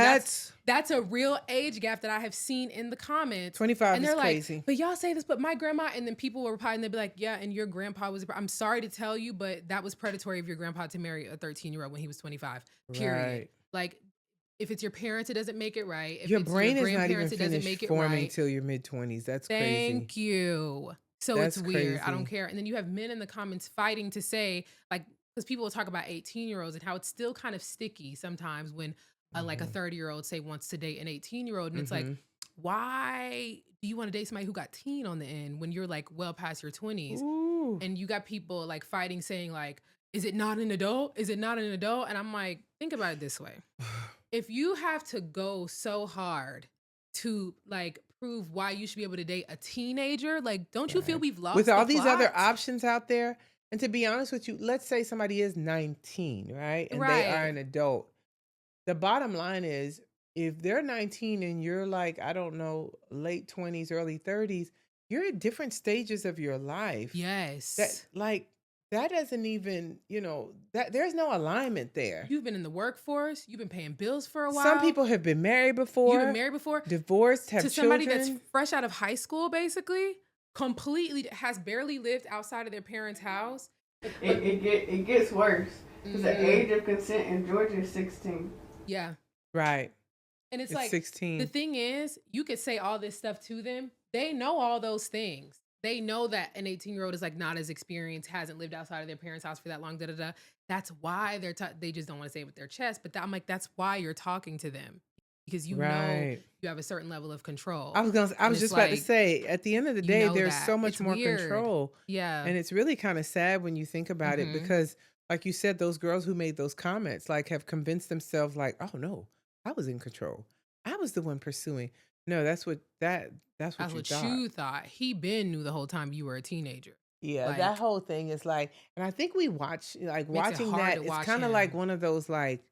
Speaker 3: That's a real age gap that I have seen in the comments.
Speaker 2: 25
Speaker 3: And
Speaker 2: is
Speaker 3: they're like,
Speaker 2: crazy.
Speaker 3: but y'all say this, but my grandma, and then people will reply and they'll be like, yeah, and your grandpa was, I'm sorry to tell you, but that was predatory of your grandpa to marry a 13-year-old when he was 25, period.
Speaker 2: Right.
Speaker 3: Like, if it's your parents, it doesn't make it right. If
Speaker 2: Your
Speaker 3: it's
Speaker 2: brain
Speaker 3: your
Speaker 2: is not even
Speaker 3: grandparents, it doesn't
Speaker 2: finished
Speaker 3: make it
Speaker 2: forming
Speaker 3: right.
Speaker 2: till your mid-20s. That's crazy.
Speaker 3: Thank you. So
Speaker 2: That's
Speaker 3: it's weird. I
Speaker 2: crazy.
Speaker 3: don't care. And then you have men in the comments fighting to say, like, because people will talk about 18-year-olds and how it's still kind of sticky sometimes when like a 30-year-old say wants to date an 18-year-old. And it's like, why do you want to date somebody who got teen on the end when you're like well past your 20s?
Speaker 2: Ooh.
Speaker 3: And you got people like fighting saying like, is it not an adult? Is it not an adult? And I'm like, think about it this way. If you have to go so hard to like prove why you should be able to date a teenager, like, don't you feel
Speaker 2: Right.
Speaker 3: we've lost
Speaker 2: With all
Speaker 3: the
Speaker 2: these other
Speaker 3: plot?
Speaker 2: options out there, and to be honest with you, let's say somebody is 19, right? And they are
Speaker 3: Right.
Speaker 2: an adult. The bottom line is, if they're 19 and you're like, I don't know, late 20s, early 30s, you're at different stages of your life. That
Speaker 3: Yes.
Speaker 2: that doesn't even, that there's no alignment there.
Speaker 3: You've been in the workforce. You've been paying bills for a while.
Speaker 2: Some people have been married
Speaker 3: You've
Speaker 2: before,
Speaker 3: been married before.
Speaker 2: divorced, have
Speaker 3: To somebody that's
Speaker 2: children.
Speaker 3: fresh out of high school, basically, completely has barely lived outside of their parents' house.
Speaker 4: It gets worse because the age of consent in Georgia is 16.
Speaker 3: Yeah.
Speaker 2: Right.
Speaker 3: And it's
Speaker 2: It's
Speaker 3: like,
Speaker 2: 16.
Speaker 3: the thing is, you could say all this stuff to them. They know all those things. They know that an 18-year-old is like not as experienced, hasn't lived outside of their parents' house for that long, da da da. That's why they just don't want to say it with their chest. But I'm like, that's why you're talking to them, because you know
Speaker 2: Right.
Speaker 3: you have a certain level of control.
Speaker 2: I
Speaker 3: And
Speaker 2: was
Speaker 3: it's
Speaker 2: just about to
Speaker 3: like,
Speaker 2: say, at the end of the
Speaker 3: you
Speaker 2: day,
Speaker 3: know
Speaker 2: there's
Speaker 3: that.
Speaker 2: so much
Speaker 3: It's
Speaker 2: more
Speaker 3: weird.
Speaker 2: control.
Speaker 3: Yeah.
Speaker 2: And it's really kind of sad when you think about it,
Speaker 3: Mhm.
Speaker 2: because like you said, those girls who made those comments like have convinced themselves like, oh no, I was in control. I was the one pursuing. No, that's what
Speaker 3: That's
Speaker 2: you
Speaker 3: what
Speaker 2: thought.
Speaker 3: you thought. He been knew the whole time you were a teenager.
Speaker 2: Yeah, that
Speaker 3: Like,
Speaker 2: whole thing is like, and I think we watch, like
Speaker 3: makes it
Speaker 2: watching
Speaker 3: hard
Speaker 2: that,
Speaker 3: to
Speaker 2: it's
Speaker 3: watch
Speaker 2: kind of like
Speaker 3: him.
Speaker 2: one of those like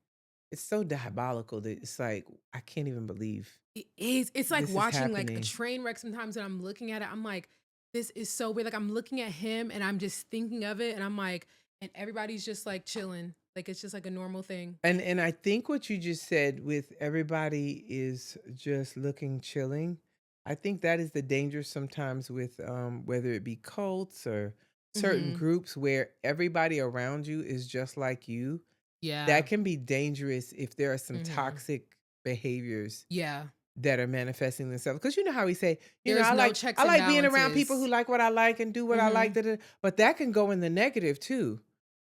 Speaker 2: it's so diabolical that it's like I can't even believe
Speaker 3: It is. It's like
Speaker 2: this is
Speaker 3: watching like a
Speaker 2: happening.
Speaker 3: train wreck sometimes when I'm looking at it. I'm like, this is so weird. Like I'm looking at him and I'm just thinking of it and I'm like, and everybody's just like chilling. Like it's just like a normal thing.
Speaker 2: And I think what you just said with everybody is just looking chilling. I think that is the danger sometimes with whether it be cults or certain
Speaker 3: Mm-hmm.
Speaker 2: groups where everybody around you is just like you.
Speaker 3: Yeah.
Speaker 2: That can be dangerous if there are some
Speaker 3: Mm-hmm.
Speaker 2: toxic behaviors
Speaker 3: Yeah.
Speaker 2: that are manifesting themselves. Because you know how we say,
Speaker 3: There's no checks
Speaker 2: I
Speaker 3: and
Speaker 2: like being around people who
Speaker 3: balances.
Speaker 2: like what I like and do what I
Speaker 3: Mm-hmm.
Speaker 2: like, but that can go in the negative too,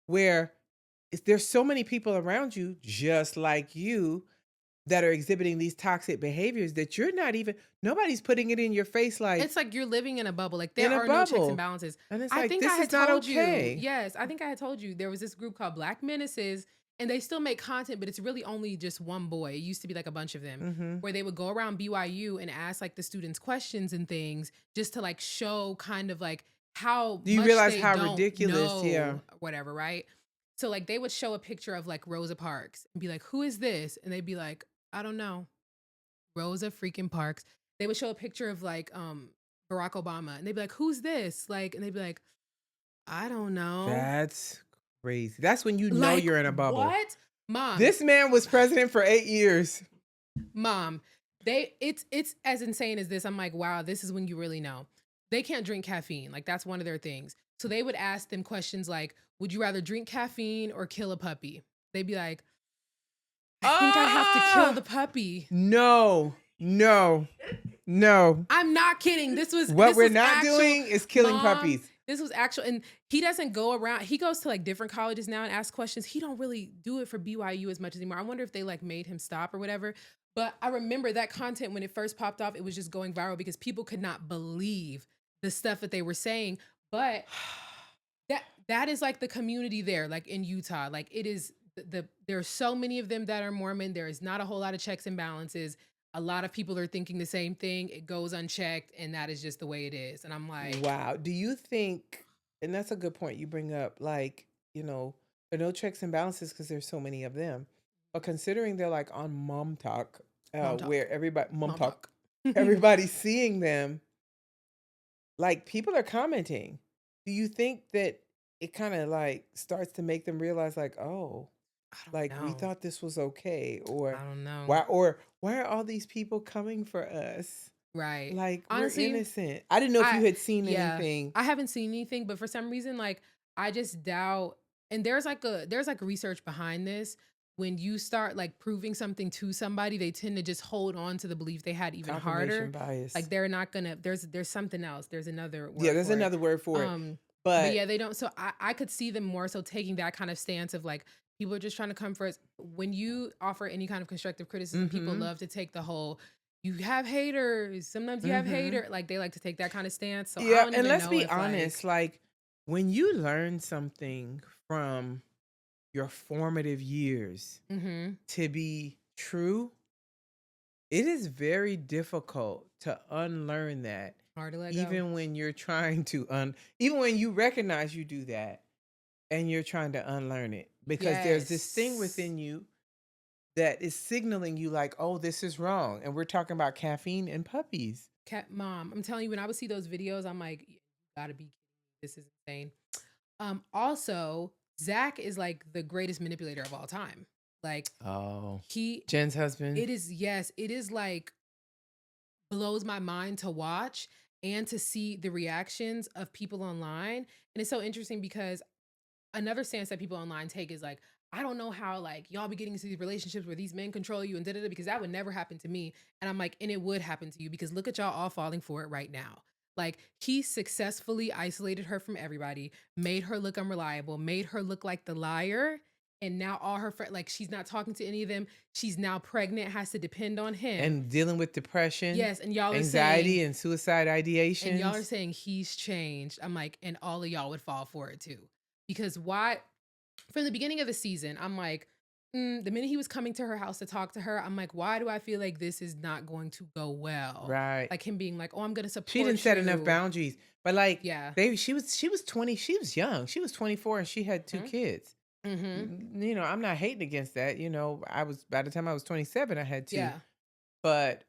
Speaker 2: where there's so many people around you just like you that are exhibiting these toxic behaviors that you're not even nobody's putting it in your face like
Speaker 3: It's like you're living in a bubble. Like there
Speaker 2: in a
Speaker 3: are no checks and
Speaker 2: bubble.
Speaker 3: balances.
Speaker 2: And it's
Speaker 3: I
Speaker 2: like
Speaker 3: think I
Speaker 2: this
Speaker 3: had
Speaker 2: is not
Speaker 3: told you.
Speaker 2: okay.
Speaker 3: Yes, I think I had told you there was this group called Black Menaces, and they still make content, but it's really only just one boy. It used to be like a bunch of them,
Speaker 2: Mm-hmm.
Speaker 3: where they would go around BYU and ask like the students questions and things, just to like show kind of like how
Speaker 2: Do you
Speaker 3: much
Speaker 2: realize
Speaker 3: they
Speaker 2: how
Speaker 3: don't
Speaker 2: ridiculous? Yeah.
Speaker 3: know, whatever, right? So like they would show a picture of like Rosa Parks and be like, "Who is this?" And they'd be like, "I don't know." Rosa freaking Parks. They would show a picture of like Barack Obama and they'd be like, "Who's this?" Like, and they'd be like, "I don't know."
Speaker 2: That's crazy. That's when you know
Speaker 3: Like,
Speaker 2: you're in a bubble.
Speaker 3: what? Mom,
Speaker 2: This man was president for 8 years.
Speaker 3: mom, it's as insane as this. I'm like, wow, this is when you really know. They can't drink caffeine. Like that's one of their things. So they would ask them questions like, "Would you rather drink caffeine or kill a puppy?" They'd be like, "I think I have to kill the puppy."
Speaker 2: No, no, no.
Speaker 3: I'm not kidding.
Speaker 2: What
Speaker 3: This
Speaker 2: we're
Speaker 3: was
Speaker 2: not
Speaker 3: actual.
Speaker 2: doing is killing
Speaker 3: Mom,
Speaker 2: puppies.
Speaker 3: this was actual, and he doesn't go around. He goes to like different colleges now and asks questions. He don't really do it for BYU as much anymore. I wonder if they like made him stop or whatever. But I remember that content when it first popped off. It was just going viral because people could not believe the stuff that they were saying. But that is like the community there, like in Utah. Like it is there are so many of them that are Mormon. There is not a whole lot of checks and balances. A lot of people are thinking the same thing. It goes unchecked, and that is just the way it is. And I'm like,
Speaker 2: Wow. Do you think, and that's a good point you bring up, like, there are no checks and balances because there's so many of them. But considering they're like on MomTok,
Speaker 3: Mom talk,
Speaker 2: where
Speaker 3: mom
Speaker 2: MomTok,
Speaker 3: talk.
Speaker 2: everybody's seeing them, like people are commenting. Do you think that it kind of like starts to make them realize like, oh,
Speaker 3: I don't
Speaker 2: like we
Speaker 3: know.
Speaker 2: thought this was okay,
Speaker 3: I don't know.
Speaker 2: why are all these people coming for us?
Speaker 3: Right.
Speaker 2: Like
Speaker 3: Honestly,
Speaker 2: we're innocent. I didn't know if you had seen
Speaker 3: yeah,
Speaker 2: anything.
Speaker 3: I haven't seen anything, but for some reason, like I just doubt. And there's like research behind this. When you start like proving something to somebody, they tend to just hold on to the belief they had even harder.
Speaker 2: Confirmation bias.
Speaker 3: Like they're not gonna. There's something else. There's another word.
Speaker 2: Yeah, there's
Speaker 3: for it.
Speaker 2: another word for it.
Speaker 3: But
Speaker 2: But
Speaker 3: yeah, they don't. So I could see them more so taking that kind of stance of like people are just trying to come for us. When you offer any kind of constructive criticism, people
Speaker 2: Mhm.
Speaker 3: love to take the whole you have haters. Sometimes you have hater. Like they like to take that kind of stance. So I
Speaker 2: yeah,
Speaker 3: don't
Speaker 2: and
Speaker 3: even
Speaker 2: let's
Speaker 3: know
Speaker 2: be
Speaker 3: if
Speaker 2: honest, like when you learn something from your formative years to be true, it is very difficult to unlearn that.
Speaker 3: hard to let go.
Speaker 2: Even when you're trying to even when you recognize you do that and you're trying to unlearn it, because there's this thing
Speaker 3: Yes.
Speaker 2: within you that is signaling you like, oh, this is wrong. And we're talking about caffeine and puppies.
Speaker 3: Cat mom, I'm telling you, when I would see those videos, I'm like, you gotta be kidding me. This is insane. Also, Zach is like the greatest manipulator of all time. Like
Speaker 2: Oh,
Speaker 3: he
Speaker 2: Jen's husband.
Speaker 3: it is, yes, it is like blows my mind to watch and to see the reactions of people online. And it's so interesting because another stance that people online take is like, I don't know how like y'all be getting into these relationships where these men control you and da da da, because that would never happen to me. And I'm like, and it would happen to you because look at y'all all falling for it right now. Like he successfully isolated her from everybody, made her look unreliable, made her look like the liar. And now all her friends, like she's not talking to any of them. She's now pregnant, has to depend on him.
Speaker 2: And dealing with depression.
Speaker 3: Yes, and y'all are
Speaker 2: anxiety
Speaker 3: saying,
Speaker 2: and suicide ideation.
Speaker 3: and y'all are saying he's changed. I'm like, and all of y'all would fall for it too. Because why? From the beginning of the season, I'm like, the minute he was coming to her house to talk to her, I'm like, why do I feel like this is not going to go well?
Speaker 2: Right.
Speaker 3: Like him being like, oh, I'm going to support
Speaker 2: She didn't set enough
Speaker 3: you.
Speaker 2: boundaries. But like,
Speaker 3: Yeah.
Speaker 2: she was 20. She was young. She was 24 and she had 2 kids.
Speaker 3: Mm-hmm.
Speaker 2: I'm not hating against that. By the time I was 27, I had two.
Speaker 3: Yeah.
Speaker 2: But,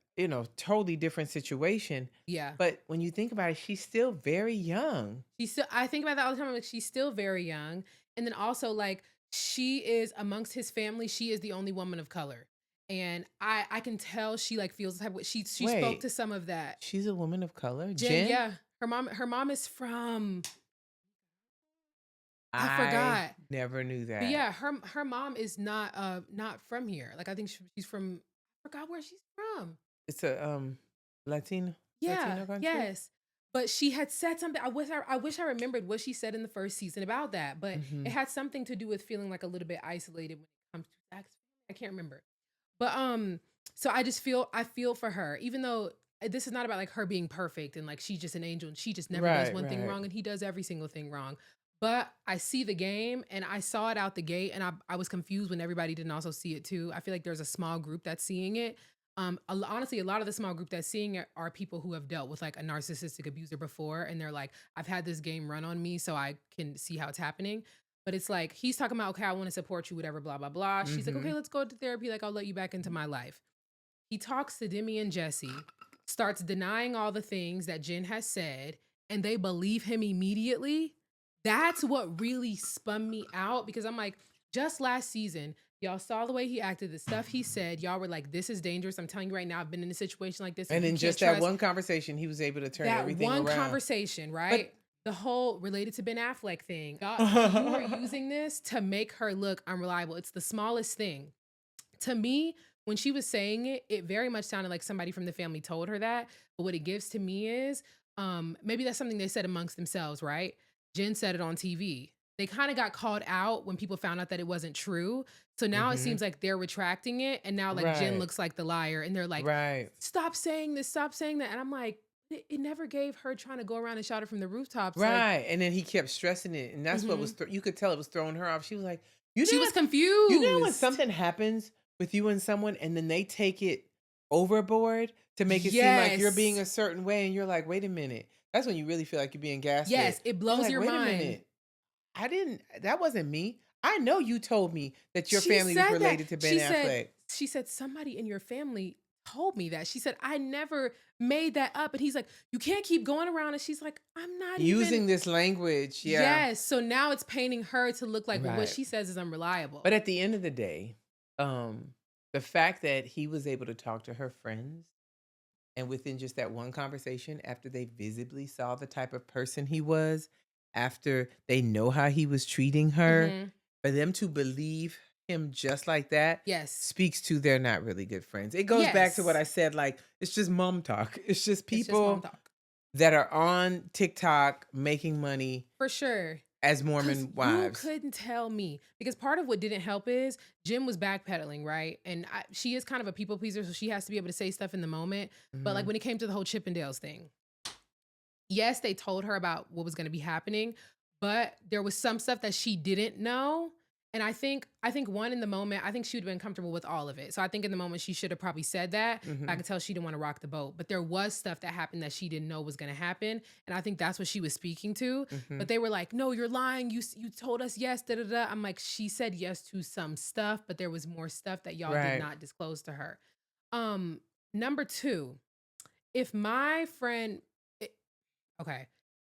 Speaker 2: totally different situation.
Speaker 3: Yeah.
Speaker 2: But when you think about it, she's still very young.
Speaker 3: I think about that all the time. I'm like, she's still very young. And then also, like, she is amongst his family, she is the only woman of color. And I can tell she like feels the type of she spoke
Speaker 2: Wait,
Speaker 3: to some of that.
Speaker 2: she's a woman of color?
Speaker 3: Jen,
Speaker 2: Jen?
Speaker 3: yeah. Her mom is from I
Speaker 2: I
Speaker 3: forgot.
Speaker 2: never knew
Speaker 3: But
Speaker 2: that.
Speaker 3: yeah, her mom is not from here. Like I think she's from I forgot where she's from.
Speaker 2: It's a Latino
Speaker 3: Yeah,
Speaker 2: Latino country?
Speaker 3: yes. But she had said something. I wish I remembered what she said in the first season about that. But it
Speaker 2: Mhm.
Speaker 3: had something to do with feeling like a little bit isolated when it comes to sex. I can't remember. But so I feel for her, even though this is not about like her being perfect and like she's just an angel and she just never does
Speaker 2: Right,
Speaker 3: one thing
Speaker 2: right.
Speaker 3: wrong and he does every single thing wrong. But I see the game and I saw it out the gate and I was confused when everybody didn't also see it too. I feel like there's a small group that's seeing it. Honestly, a lot of the small group that's seeing it are people who have dealt with like a narcissistic abuser before, and they're like, I've had this game run on me, so I can see how it's happening. But it's like he's talking about, okay, I want to support you, whatever, blah blah blah. She's like, okay,
Speaker 2: Mhm.
Speaker 3: let's go to therapy. Like, I'll let you back into my life. He talks to Demi and Jesse, starts denying all the things that Jen has said, and they believe him immediately. That's what really spun me out because I'm like, just last season, y'all saw the way he acted, the stuff he said. Y'all were like, this is dangerous. I'm telling you right now, I've been in a situation like this.
Speaker 2: And
Speaker 3: You
Speaker 2: in
Speaker 3: can't
Speaker 2: just that
Speaker 3: trust
Speaker 2: one conversation, he was able to turn
Speaker 3: that
Speaker 2: everything
Speaker 3: one
Speaker 2: around.
Speaker 3: conversation,
Speaker 2: But
Speaker 3: right? The whole related to Ben Affleck thing. You are using this to make her look unreliable. It's the smallest thing. To me, when she was saying it, it very much sounded like somebody from the family told her that. But what it gives to me is maybe that's something they said amongst themselves, right? Jen said it on TV. They kind of got called out when people found out that it wasn't true. So now it
Speaker 2: Mhm.
Speaker 3: seems like they're retracting it. And now, like, Jen
Speaker 2: Right.
Speaker 3: looks like the liar. And they're like,
Speaker 2: Right.
Speaker 3: stop saying this, stop saying that. And I'm like, it never gave her trying to go around and shout it from the rooftops. Like,
Speaker 2: Right. And then he kept stressing it. And that's what was
Speaker 3: mhm.
Speaker 2: you could tell it was throwing her off. She was like, you
Speaker 3: She
Speaker 2: know
Speaker 3: was
Speaker 2: what? You know when
Speaker 3: confused.
Speaker 2: something happens with you and someone and then they take it overboard to make it seem like you're being
Speaker 3: Yes.
Speaker 2: a certain way and you're like, wait a minute. That's when you really feel like you're being gaslit.
Speaker 3: Yes. It
Speaker 2: You're
Speaker 3: blows
Speaker 2: like,
Speaker 3: your
Speaker 2: wait a
Speaker 3: mind.
Speaker 2: minute. That wasn't me. I know you told me that your
Speaker 3: She
Speaker 2: family was
Speaker 3: said that.
Speaker 2: related to Ben Affleck.
Speaker 3: She said, somebody in your family told me that. She said, I never made that up. And he's like, you can't keep going around. And she's like, I'm not even.
Speaker 2: Using this language, yeah.
Speaker 3: Yes. So now it's painting her to look like, well, what
Speaker 2: Right.
Speaker 3: she says is unreliable.
Speaker 2: But at the end of the day, the fact that he was able to talk to her friends and within just that one conversation, after they visibly saw the type of person he was, after they know how he was treating her,
Speaker 3: hmm
Speaker 2: for them to believe him just like that
Speaker 3: Yes.
Speaker 2: speaks to they're not really good friends. It goes back to what
Speaker 3: Yes.
Speaker 2: I said, like, it's just mom talk. It's just
Speaker 3: It's just mom
Speaker 2: people
Speaker 3: talk.
Speaker 2: that are on TikTok making money
Speaker 3: For sure.
Speaker 2: as
Speaker 3: Because
Speaker 2: Mormon
Speaker 3: you
Speaker 2: wives.
Speaker 3: couldn't tell me. Because part of what didn't help is Jim was backpedaling, right? And she is kind of a people pleaser, so she has to be able to say stuff in the moment. But like
Speaker 2: Mhm.
Speaker 3: when it came to the whole Chippendales thing, yes, they told her about what was going to be happening, but there was some stuff that she didn't know. And I think one in the moment, I think she would have been comfortable with all of it. So I think in the moment she should have probably said that. I
Speaker 2: Mhm.
Speaker 3: could tell she didn't want to rock the boat. But there was stuff that happened that she didn't know was going to happen. And I think that's what she was speaking to. But
Speaker 2: Mhm.
Speaker 3: they were like, no, you're lying. You told us yes, da da da. I'm like, she said yes to some stuff, but there was more stuff that y'all did
Speaker 2: Right.
Speaker 3: not disclose to her. Um, Number two, if my friend okay,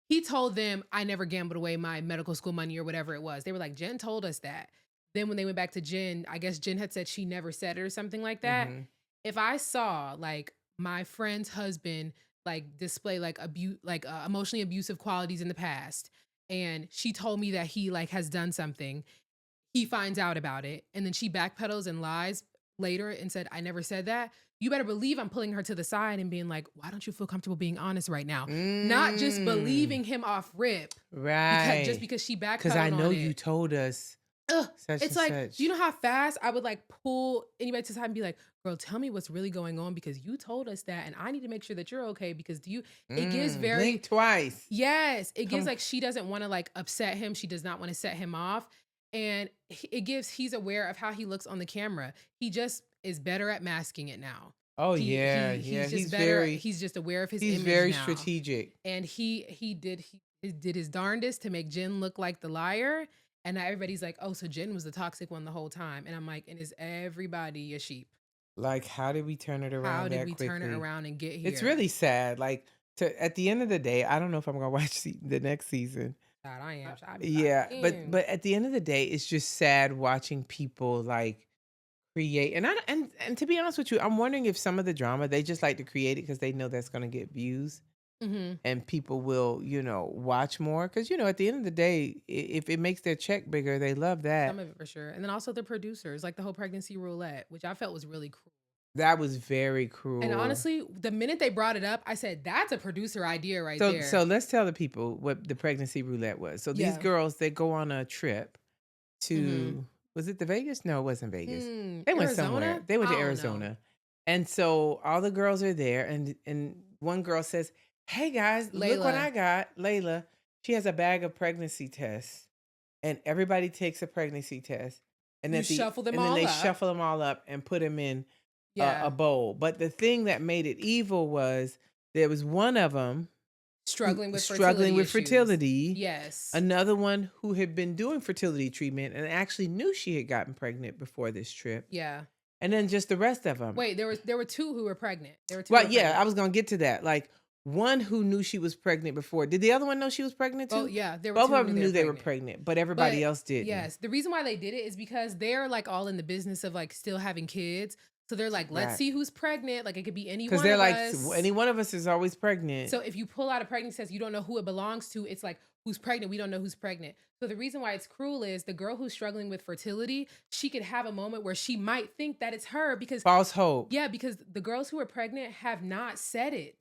Speaker 3: he told them, I never gambled away my medical school money or whatever it was. They were like, Jen told us that. Then when they went back to Jen, I guess Jen had said she never said it or something like that.
Speaker 2: Mhm.
Speaker 3: If I saw like my friend's husband like display like emotionally abusive qualities in the past, and she told me that he like has done something, he finds out about it, and then she backpedals and lies later and said, I never said that. You better believe I'm pulling her to the side and being like, why don't you feel comfortable being honest right now? Not just
Speaker 2: Mm.
Speaker 3: believing him off rip
Speaker 2: Right.
Speaker 3: because she
Speaker 2: Because I
Speaker 3: backpedaled
Speaker 2: know
Speaker 3: on
Speaker 2: you
Speaker 3: it.
Speaker 2: told us
Speaker 3: Ugh,
Speaker 2: such
Speaker 3: it's
Speaker 2: and
Speaker 3: like, do you
Speaker 2: such.
Speaker 3: know how fast I would like pull anybody to the side and be like, girl, tell me what's really going on because you told us that and I need to make sure that you're okay because it gives very,
Speaker 2: Blink twice.
Speaker 3: yes, it gives
Speaker 2: Come.
Speaker 3: like she doesn't want to like upset him. She does not want to set him off. And he's aware of how he looks on the camera. He just is better at masking it now.
Speaker 2: Oh yeah, yeah.
Speaker 3: He's just
Speaker 2: He's
Speaker 3: better.
Speaker 2: very
Speaker 3: He's just aware of his
Speaker 2: he's
Speaker 3: image
Speaker 2: very
Speaker 3: now.
Speaker 2: strategic.
Speaker 3: And he did his darndest to make Jen look like the liar. And now everybody's like, oh, so Jen was the toxic one the whole time. And I'm like, and is everybody a sheep?
Speaker 2: Like, how did we turn it
Speaker 3: How
Speaker 2: around
Speaker 3: did
Speaker 2: that
Speaker 3: we turn it
Speaker 2: quickly?
Speaker 3: around and get
Speaker 2: It's
Speaker 3: here?
Speaker 2: really sad. Like, at the end of the day, I don't know if I'm gonna watch the next season.
Speaker 3: God, I am.
Speaker 2: Yeah,
Speaker 3: I
Speaker 2: but
Speaker 3: am.
Speaker 2: at the end of the day, it's just sad watching people like create. And and to be honest with you, I'm wondering if some of the drama they just like to create it because they know that's gonna get views
Speaker 3: Mm-hmm.
Speaker 2: and people will, watch more. Because at the end of the day, if it makes their check bigger, they love that.
Speaker 3: Some of it for sure. And then also the producers, like the whole pregnancy roulette, which I felt was really cruel.
Speaker 2: That was very cruel.
Speaker 3: And honestly, the minute they brought it up, I said, that's a producer idea right
Speaker 2: so
Speaker 3: there.
Speaker 2: so let's tell the people what the pregnancy roulette was. So these
Speaker 3: Yeah.
Speaker 2: girls, they go on a trip to
Speaker 3: Mm-hmm.
Speaker 2: was it the Vegas? No, it wasn't Vegas.
Speaker 3: Mm,
Speaker 2: They went
Speaker 3: Arizona?
Speaker 2: somewhere. They went
Speaker 3: I
Speaker 2: to
Speaker 3: don't know.
Speaker 2: Arizona. And so all the girls are there and one girl says, "Hey guys, look what
Speaker 3: Layla.
Speaker 2: I got." Layla, she has a bag of pregnancy tests. And everybody takes a pregnancy test. And
Speaker 3: You
Speaker 2: at the
Speaker 3: shuffle them
Speaker 2: and then
Speaker 3: all
Speaker 2: they
Speaker 3: up.
Speaker 2: shuffle them all up and put them in
Speaker 3: Yeah.
Speaker 2: a bowl. But the thing that made it evil was there was one of them
Speaker 3: Struggling with
Speaker 2: fertility.
Speaker 3: Yes.
Speaker 2: Another one who had been doing fertility treatment and actually knew she had gotten pregnant before this trip.
Speaker 3: Yeah.
Speaker 2: And then just the rest of them.
Speaker 3: Wait, there were two who were pregnant. There were two.
Speaker 2: Well, yeah, I was gonna get to that. Like one who knew she was pregnant before. Did the other one know she was pregnant too?
Speaker 3: Oh yeah, there were
Speaker 2: Both
Speaker 3: two
Speaker 2: of them knew they were pregnant, but everybody else didn't.
Speaker 3: Yes, the reason why they did it is because they're like all in the business of like still having kids. So they're like, let's
Speaker 2: Right.
Speaker 3: see who's pregnant. Like it could be any one
Speaker 2: Because
Speaker 3: of
Speaker 2: they're like,
Speaker 3: us.
Speaker 2: any one of us is always pregnant.
Speaker 3: So if you pull out a pregnancy test, you don't know who it belongs to. It's like, who's pregnant? We don't know who's pregnant. So the reason why it's cruel is the girl who's struggling with fertility, she could have a moment where she might think that it's her because
Speaker 2: False hope.
Speaker 3: yeah, because the girls who are pregnant have not said it.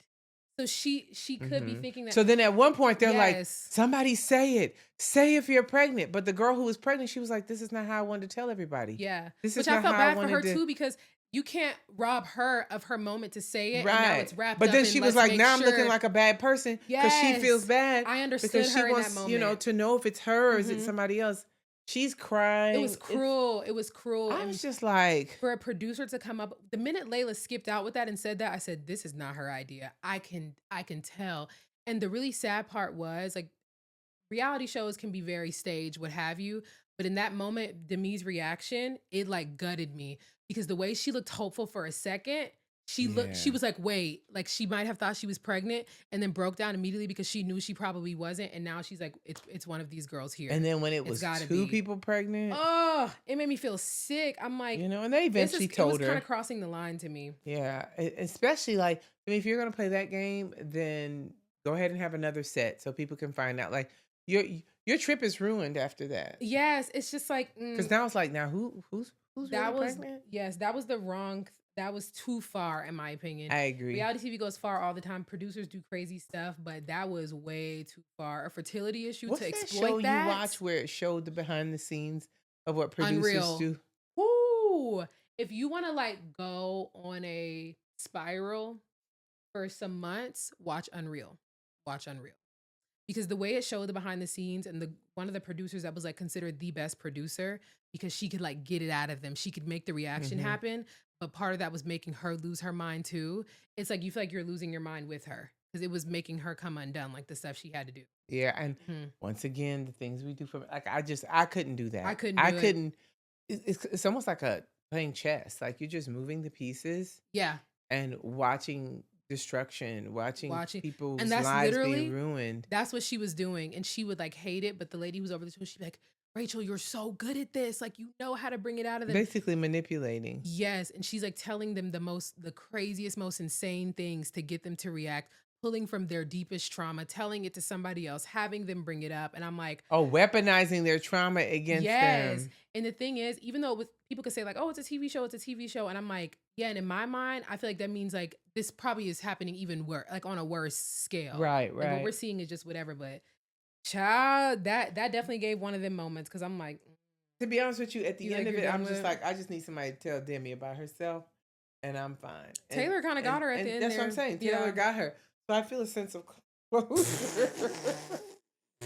Speaker 3: So she could be thinking that.
Speaker 2: So then at one point they're like,
Speaker 3: Yes.
Speaker 2: somebody say it. Say if you're pregnant. But the girl who was pregnant, she was like, this is not how I wanted to tell everybody.
Speaker 3: Yeah.
Speaker 2: This
Speaker 3: Which
Speaker 2: is
Speaker 3: I
Speaker 2: not
Speaker 3: felt
Speaker 2: how I
Speaker 3: bad for her
Speaker 2: wanted to-
Speaker 3: too because you can't rob her of her moment to say it.
Speaker 2: Right.
Speaker 3: And now it's wrapped
Speaker 2: But
Speaker 3: up
Speaker 2: then
Speaker 3: in
Speaker 2: she was
Speaker 3: let's
Speaker 2: like,
Speaker 3: make
Speaker 2: now I'm looking
Speaker 3: sure-
Speaker 2: like a bad person because she
Speaker 3: Yes.
Speaker 2: feels bad.
Speaker 3: I understood
Speaker 2: because she
Speaker 3: her in that
Speaker 2: wants,
Speaker 3: moment.
Speaker 2: to know if it's her or is it
Speaker 3: Mhm.
Speaker 2: somebody else. She's crying.
Speaker 3: It was cruel. It was cruel.
Speaker 2: I
Speaker 3: And
Speaker 2: was just like,
Speaker 3: for a producer to come up, the minute Layla skipped out with that and said that, I said, this is not her idea. I can tell. And the really sad part was like reality shows can be very staged, what have you. But in that moment, Demi's reaction, it like gutted me because the way she looked hopeful for a second, she
Speaker 2: Yeah.
Speaker 3: was like, wait, like she might have thought she was pregnant and then broke down immediately because she knew she probably wasn't. And now she's like, it's one of these girls here.
Speaker 2: and then when it
Speaker 3: It's
Speaker 2: was
Speaker 3: gotta
Speaker 2: two
Speaker 3: be.
Speaker 2: people pregnant,
Speaker 3: Oh, it made me feel sick. I'm like,
Speaker 2: and they eventually
Speaker 3: it was
Speaker 2: told
Speaker 3: kind
Speaker 2: her.
Speaker 3: of crossing the line to me.
Speaker 2: Yeah, especially like, I mean, if you're gonna play that game, then go ahead and have another set so people can find out. Like your trip is ruined after that.
Speaker 3: Yes, it's just like
Speaker 2: Because now it's like, now who's
Speaker 3: that
Speaker 2: really
Speaker 3: was
Speaker 2: pregnant?
Speaker 3: yes, that was the wrong. That was too far, in my opinion.
Speaker 2: I agree.
Speaker 3: Reality TV goes far all the time. Producers do crazy stuff, but that was way too far. A fertility issue
Speaker 2: What's
Speaker 3: to
Speaker 2: that
Speaker 3: exploit
Speaker 2: show
Speaker 3: that.
Speaker 2: you watch where it showed the behind the scenes of what producers
Speaker 3: Unreal.
Speaker 2: do?
Speaker 3: Woo! If you want to like go on a spiral for some months, watch Unreal. Watch Unreal. Because the way it showed the behind the scenes and one of the producers that was like considered the best producer because she could like get it out of them. She could make the reaction happen. But part of that was making her lose her mind too. It's like you feel like you're losing your mind with her because it was making her come undone, like the stuff she had to do.
Speaker 2: Yeah, and once again, the things we do for like I couldn't do that.
Speaker 3: I couldn't do it.
Speaker 2: It's almost like playing chess. Like you're just moving the pieces
Speaker 3: Yeah.
Speaker 2: and watching destruction, watching people's
Speaker 3: and that's
Speaker 2: lives
Speaker 3: literally
Speaker 2: being ruined.
Speaker 3: That's what she was doing. And she would like hate it. But the lady who's over the show, she'd be like, Rachel, you're so good at this. Like, you know how to bring it out of them.
Speaker 2: Basically manipulating.
Speaker 3: Yes. And she's like telling them the craziest, most insane things to get them to react, pulling from their deepest trauma, telling it to somebody else, having them bring it up. And I'm like,
Speaker 2: Oh, weaponizing their trauma against them.
Speaker 3: And the thing is, even though people could say like, oh, it's a TV show, it's a TV show. And I'm like, yeah. And in my mind, I feel like that means like this probably is happening even worse, like on a worse scale.
Speaker 2: Right.
Speaker 3: Like, what we're seeing is just whatever. But child, that definitely gave one of them moments because I'm like,
Speaker 2: To be honest with you, at the
Speaker 3: You
Speaker 2: end
Speaker 3: like
Speaker 2: of
Speaker 3: you're
Speaker 2: it,
Speaker 3: done
Speaker 2: I'm just
Speaker 3: with it?
Speaker 2: like, I just need somebody to tell Demi about herself, and I'm fine.
Speaker 3: Taylor kinda got her at the end
Speaker 2: That's what I'm
Speaker 3: there.
Speaker 2: saying.
Speaker 3: Yeah.
Speaker 2: Taylor got her, so I feel a sense of closure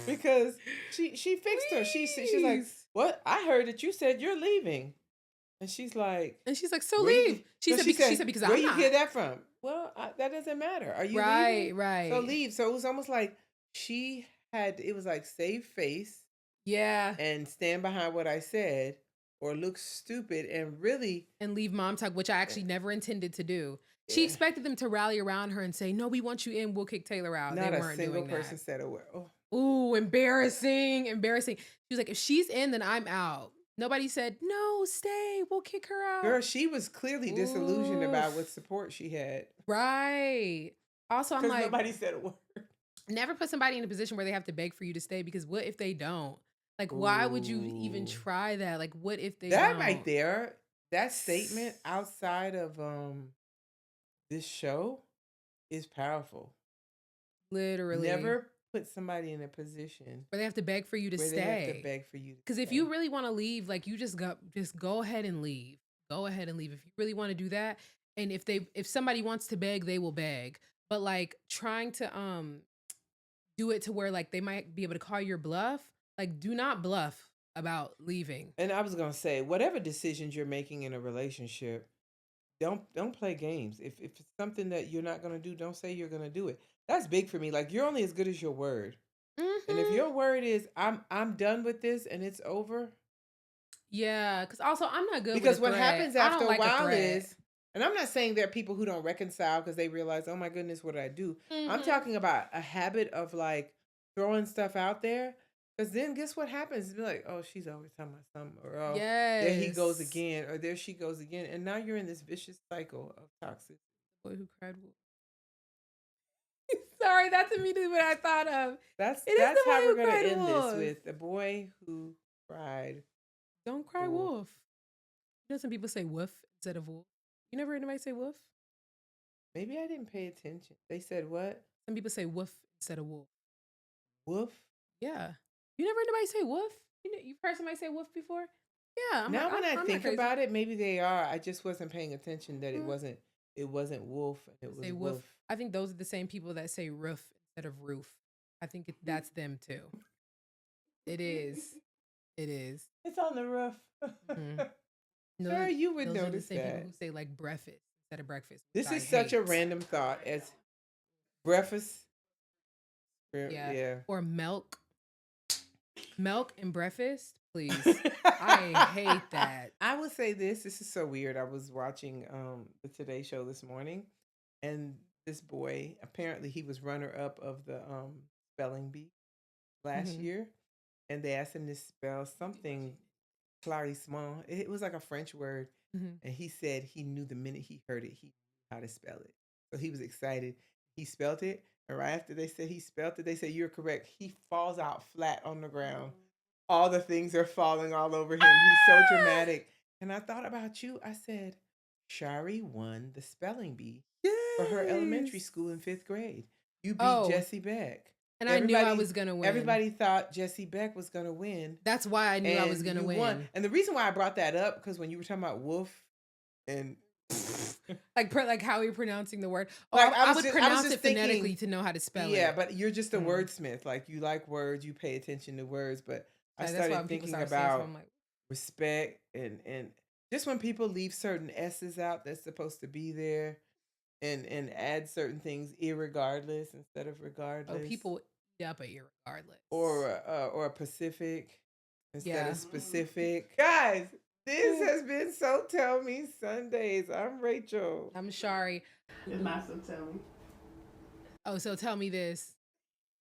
Speaker 2: because she fixed her. She's like,
Speaker 3: Please.
Speaker 2: what? I heard that you said you're leaving, and she's like,
Speaker 3: And she's like, so
Speaker 2: "Where you-"
Speaker 3: leave. She
Speaker 2: No,
Speaker 3: said, because
Speaker 2: where
Speaker 3: I'm
Speaker 2: you
Speaker 3: not.
Speaker 2: hear that from? Well, that doesn't matter. Are you leaving?
Speaker 3: Right.
Speaker 2: So leave. So it was almost like it was like save face.
Speaker 3: Yeah.
Speaker 2: and stand behind what I said or look stupid and really
Speaker 3: And leave MomTok, which I actually never intended to do. She
Speaker 2: yeah,
Speaker 3: expected them to rally around her and say, "No, we want you in. We'll kick Taylor out."
Speaker 2: not
Speaker 3: They
Speaker 2: a
Speaker 3: weren't
Speaker 2: single
Speaker 3: doing
Speaker 2: person
Speaker 3: that.
Speaker 2: said a word. Oh,
Speaker 3: Ooh, embarrassing. She was like, "If she's in, then I'm out." Nobody said, "No, stay. We'll kick her out."
Speaker 2: girl, she was clearly disillusioned about what
Speaker 3: Oof.
Speaker 2: support she had
Speaker 3: Right. Also, I'm
Speaker 2: because
Speaker 3: like,
Speaker 2: nobody said a word.
Speaker 3: never put somebody in a position where they have to beg for you to stay, because what if they don't? Like, why would you even
Speaker 2: Ooh.
Speaker 3: try that? Like, what if they
Speaker 2: That
Speaker 3: don't?
Speaker 2: right there, that statement outside of this show is powerful.
Speaker 3: Literally.
Speaker 2: Never put somebody in a position
Speaker 3: Where they have to beg for you to
Speaker 2: where they have to
Speaker 3: stay.
Speaker 2: beg for you to
Speaker 3: Because if
Speaker 2: stay.
Speaker 3: you really want to leave, like, you just go ahead and leave. Go ahead and leave if you really want to do that. And if somebody wants to beg, they will beg. But like trying to do it to where like they might be able to call your bluff, like do not bluff about leaving.
Speaker 2: And I was gonna say, whatever decisions you're making in a relationship, don't play games. If it's something that you're not gonna do, don't say you're gonna do it. That's big for me. Like you're only as good as your word. And if
Speaker 3: Mm-hmm.
Speaker 2: your word is I'm done with this and it's over,
Speaker 3: Yeah, because also I'm not good
Speaker 2: because
Speaker 3: with a
Speaker 2: what
Speaker 3: threat.
Speaker 2: happens
Speaker 3: I
Speaker 2: after
Speaker 3: don't
Speaker 2: a
Speaker 3: like a
Speaker 2: while
Speaker 3: threat.
Speaker 2: is, and I'm not saying there are people who don't reconcile because they realize, oh my goodness, what did I do? I'm
Speaker 3: Mm-hmm.
Speaker 2: talking about a habit of like throwing stuff out there. Because then guess what happens? It's like, oh, she's always talking about something, or oh, there he goes
Speaker 3: Yes.
Speaker 2: again, or there she goes again. And now you're in this vicious cycle of toxic.
Speaker 3: Boy who cried wolf. Sorry, that's immediately what I thought of.
Speaker 2: That's
Speaker 3: It is
Speaker 2: that's
Speaker 3: the boy
Speaker 2: how we're
Speaker 3: who
Speaker 2: gonna
Speaker 3: cried
Speaker 2: end
Speaker 3: wolf.
Speaker 2: this with the boy who cried.
Speaker 3: Don't cry
Speaker 2: Wolf.
Speaker 3: wolf. You know some people say woof instead of wolf. You never heard anybody say woof?
Speaker 2: Maybe I didn't pay attention. They said what?
Speaker 3: Some people say woof instead of wolf.
Speaker 2: Wolf?
Speaker 3: Yeah. You never heard anybody say woof? You've heard somebody say woof before? Yeah. I'm
Speaker 2: Now
Speaker 3: like,
Speaker 2: when I
Speaker 3: I'm not
Speaker 2: think
Speaker 3: crazy.
Speaker 2: about it, maybe they are. I just wasn't paying attention that it wasn't wolf and it was
Speaker 3: Say
Speaker 2: wolf.
Speaker 3: woof. I think those are the same people that say roof instead of roof. I think that's them too. It is. It is.
Speaker 2: It's on the roof.
Speaker 3: Mhm. No,
Speaker 2: Sure, you would
Speaker 3: those are the
Speaker 2: notice
Speaker 3: same people
Speaker 2: that.
Speaker 3: who say like breakfast instead of breakfast.
Speaker 2: This
Speaker 3: which
Speaker 2: is
Speaker 3: I
Speaker 2: such a
Speaker 3: hate.
Speaker 2: random thought as breakfast.
Speaker 3: Yeah.
Speaker 2: Yeah.
Speaker 3: Or milk. Milk and breakfast, please. I hate that.
Speaker 2: I would say this. This is so weird. I was watching the Today Show this morning, and this boy, apparently he was runner up of the spelling bee last
Speaker 3: Mhm.
Speaker 2: year, and they asked him to spell something clarissement. It was like a French word,
Speaker 3: Mhm.
Speaker 2: and he said he knew the minute he heard it, he knew how to spell it. So he was excited. He spelt it, and right after they said he spelt it, they said you're correct. He falls out flat on the ground. All the things are falling all over him. He's so dramatic. And I thought about you. I said, Shari won the spelling bee for her elementary
Speaker 3: Yes.
Speaker 2: school in 5th grade. You beat
Speaker 3: Oh,
Speaker 2: Jessie Beck.
Speaker 3: and I knew I was gonna win.
Speaker 2: Everybody thought Jessie Beck was gonna win.
Speaker 3: That's why I knew I was
Speaker 2: And
Speaker 3: gonna
Speaker 2: you
Speaker 3: win.
Speaker 2: won. And the reason why I brought that up, because when you were talking about wolf and
Speaker 3: Like how you're pronouncing the word. Oh,
Speaker 2: like
Speaker 3: I would pronounce
Speaker 2: just
Speaker 3: it phonetically
Speaker 2: thinking,
Speaker 3: to know how to spell
Speaker 2: yeah,
Speaker 3: it.
Speaker 2: but you're just a
Speaker 3: Mhm.
Speaker 2: wordsmith. Like you like words, you pay attention to words. But I
Speaker 3: That's why
Speaker 2: started
Speaker 3: when people
Speaker 2: thinking
Speaker 3: start saying stuff,
Speaker 2: about
Speaker 3: I'm like,
Speaker 2: respect and just when people leave certain S's out that's supposed to be there and add certain things irregardless instead of
Speaker 3: oh,
Speaker 2: regardless,
Speaker 3: people eat up at irregardless.
Speaker 2: or a Pacific instead
Speaker 3: Yeah.
Speaker 2: of specific. Guys, this has been So Tell Me Sundays. I'm Rachel.
Speaker 3: I'm sorry.
Speaker 4: It's not so tell me.
Speaker 3: Oh, so tell me this.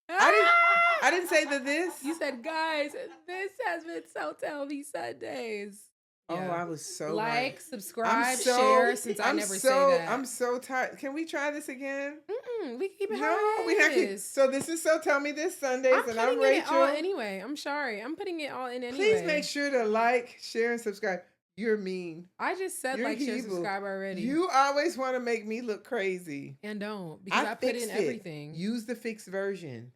Speaker 2: I didn't say the this.
Speaker 3: You said, guys, this has been So Tell Me Sundays.
Speaker 2: Oh,
Speaker 3: Yeah.
Speaker 2: I was so
Speaker 3: Like,
Speaker 2: right.
Speaker 3: subscribe, share, since I never say that.
Speaker 2: I'm so tired. Can we try this again?
Speaker 3: We can keep it
Speaker 2: No,
Speaker 3: how
Speaker 2: we have to.
Speaker 3: it is.
Speaker 2: So this is So Tell Me This Sundays, and I'm
Speaker 3: putting it
Speaker 2: Rachel.
Speaker 3: all anyway. I'm sorry. I'm putting it all in anyway.
Speaker 2: Please make sure to like, share, and subscribe. You're mean.
Speaker 3: I just said
Speaker 2: You're
Speaker 3: like, share,
Speaker 2: evil.
Speaker 3: subscribe already.
Speaker 2: You always want to make me look crazy.
Speaker 3: And don't, because I put
Speaker 2: fixed
Speaker 3: in
Speaker 2: it.
Speaker 3: everything.
Speaker 2: Use the fixed version.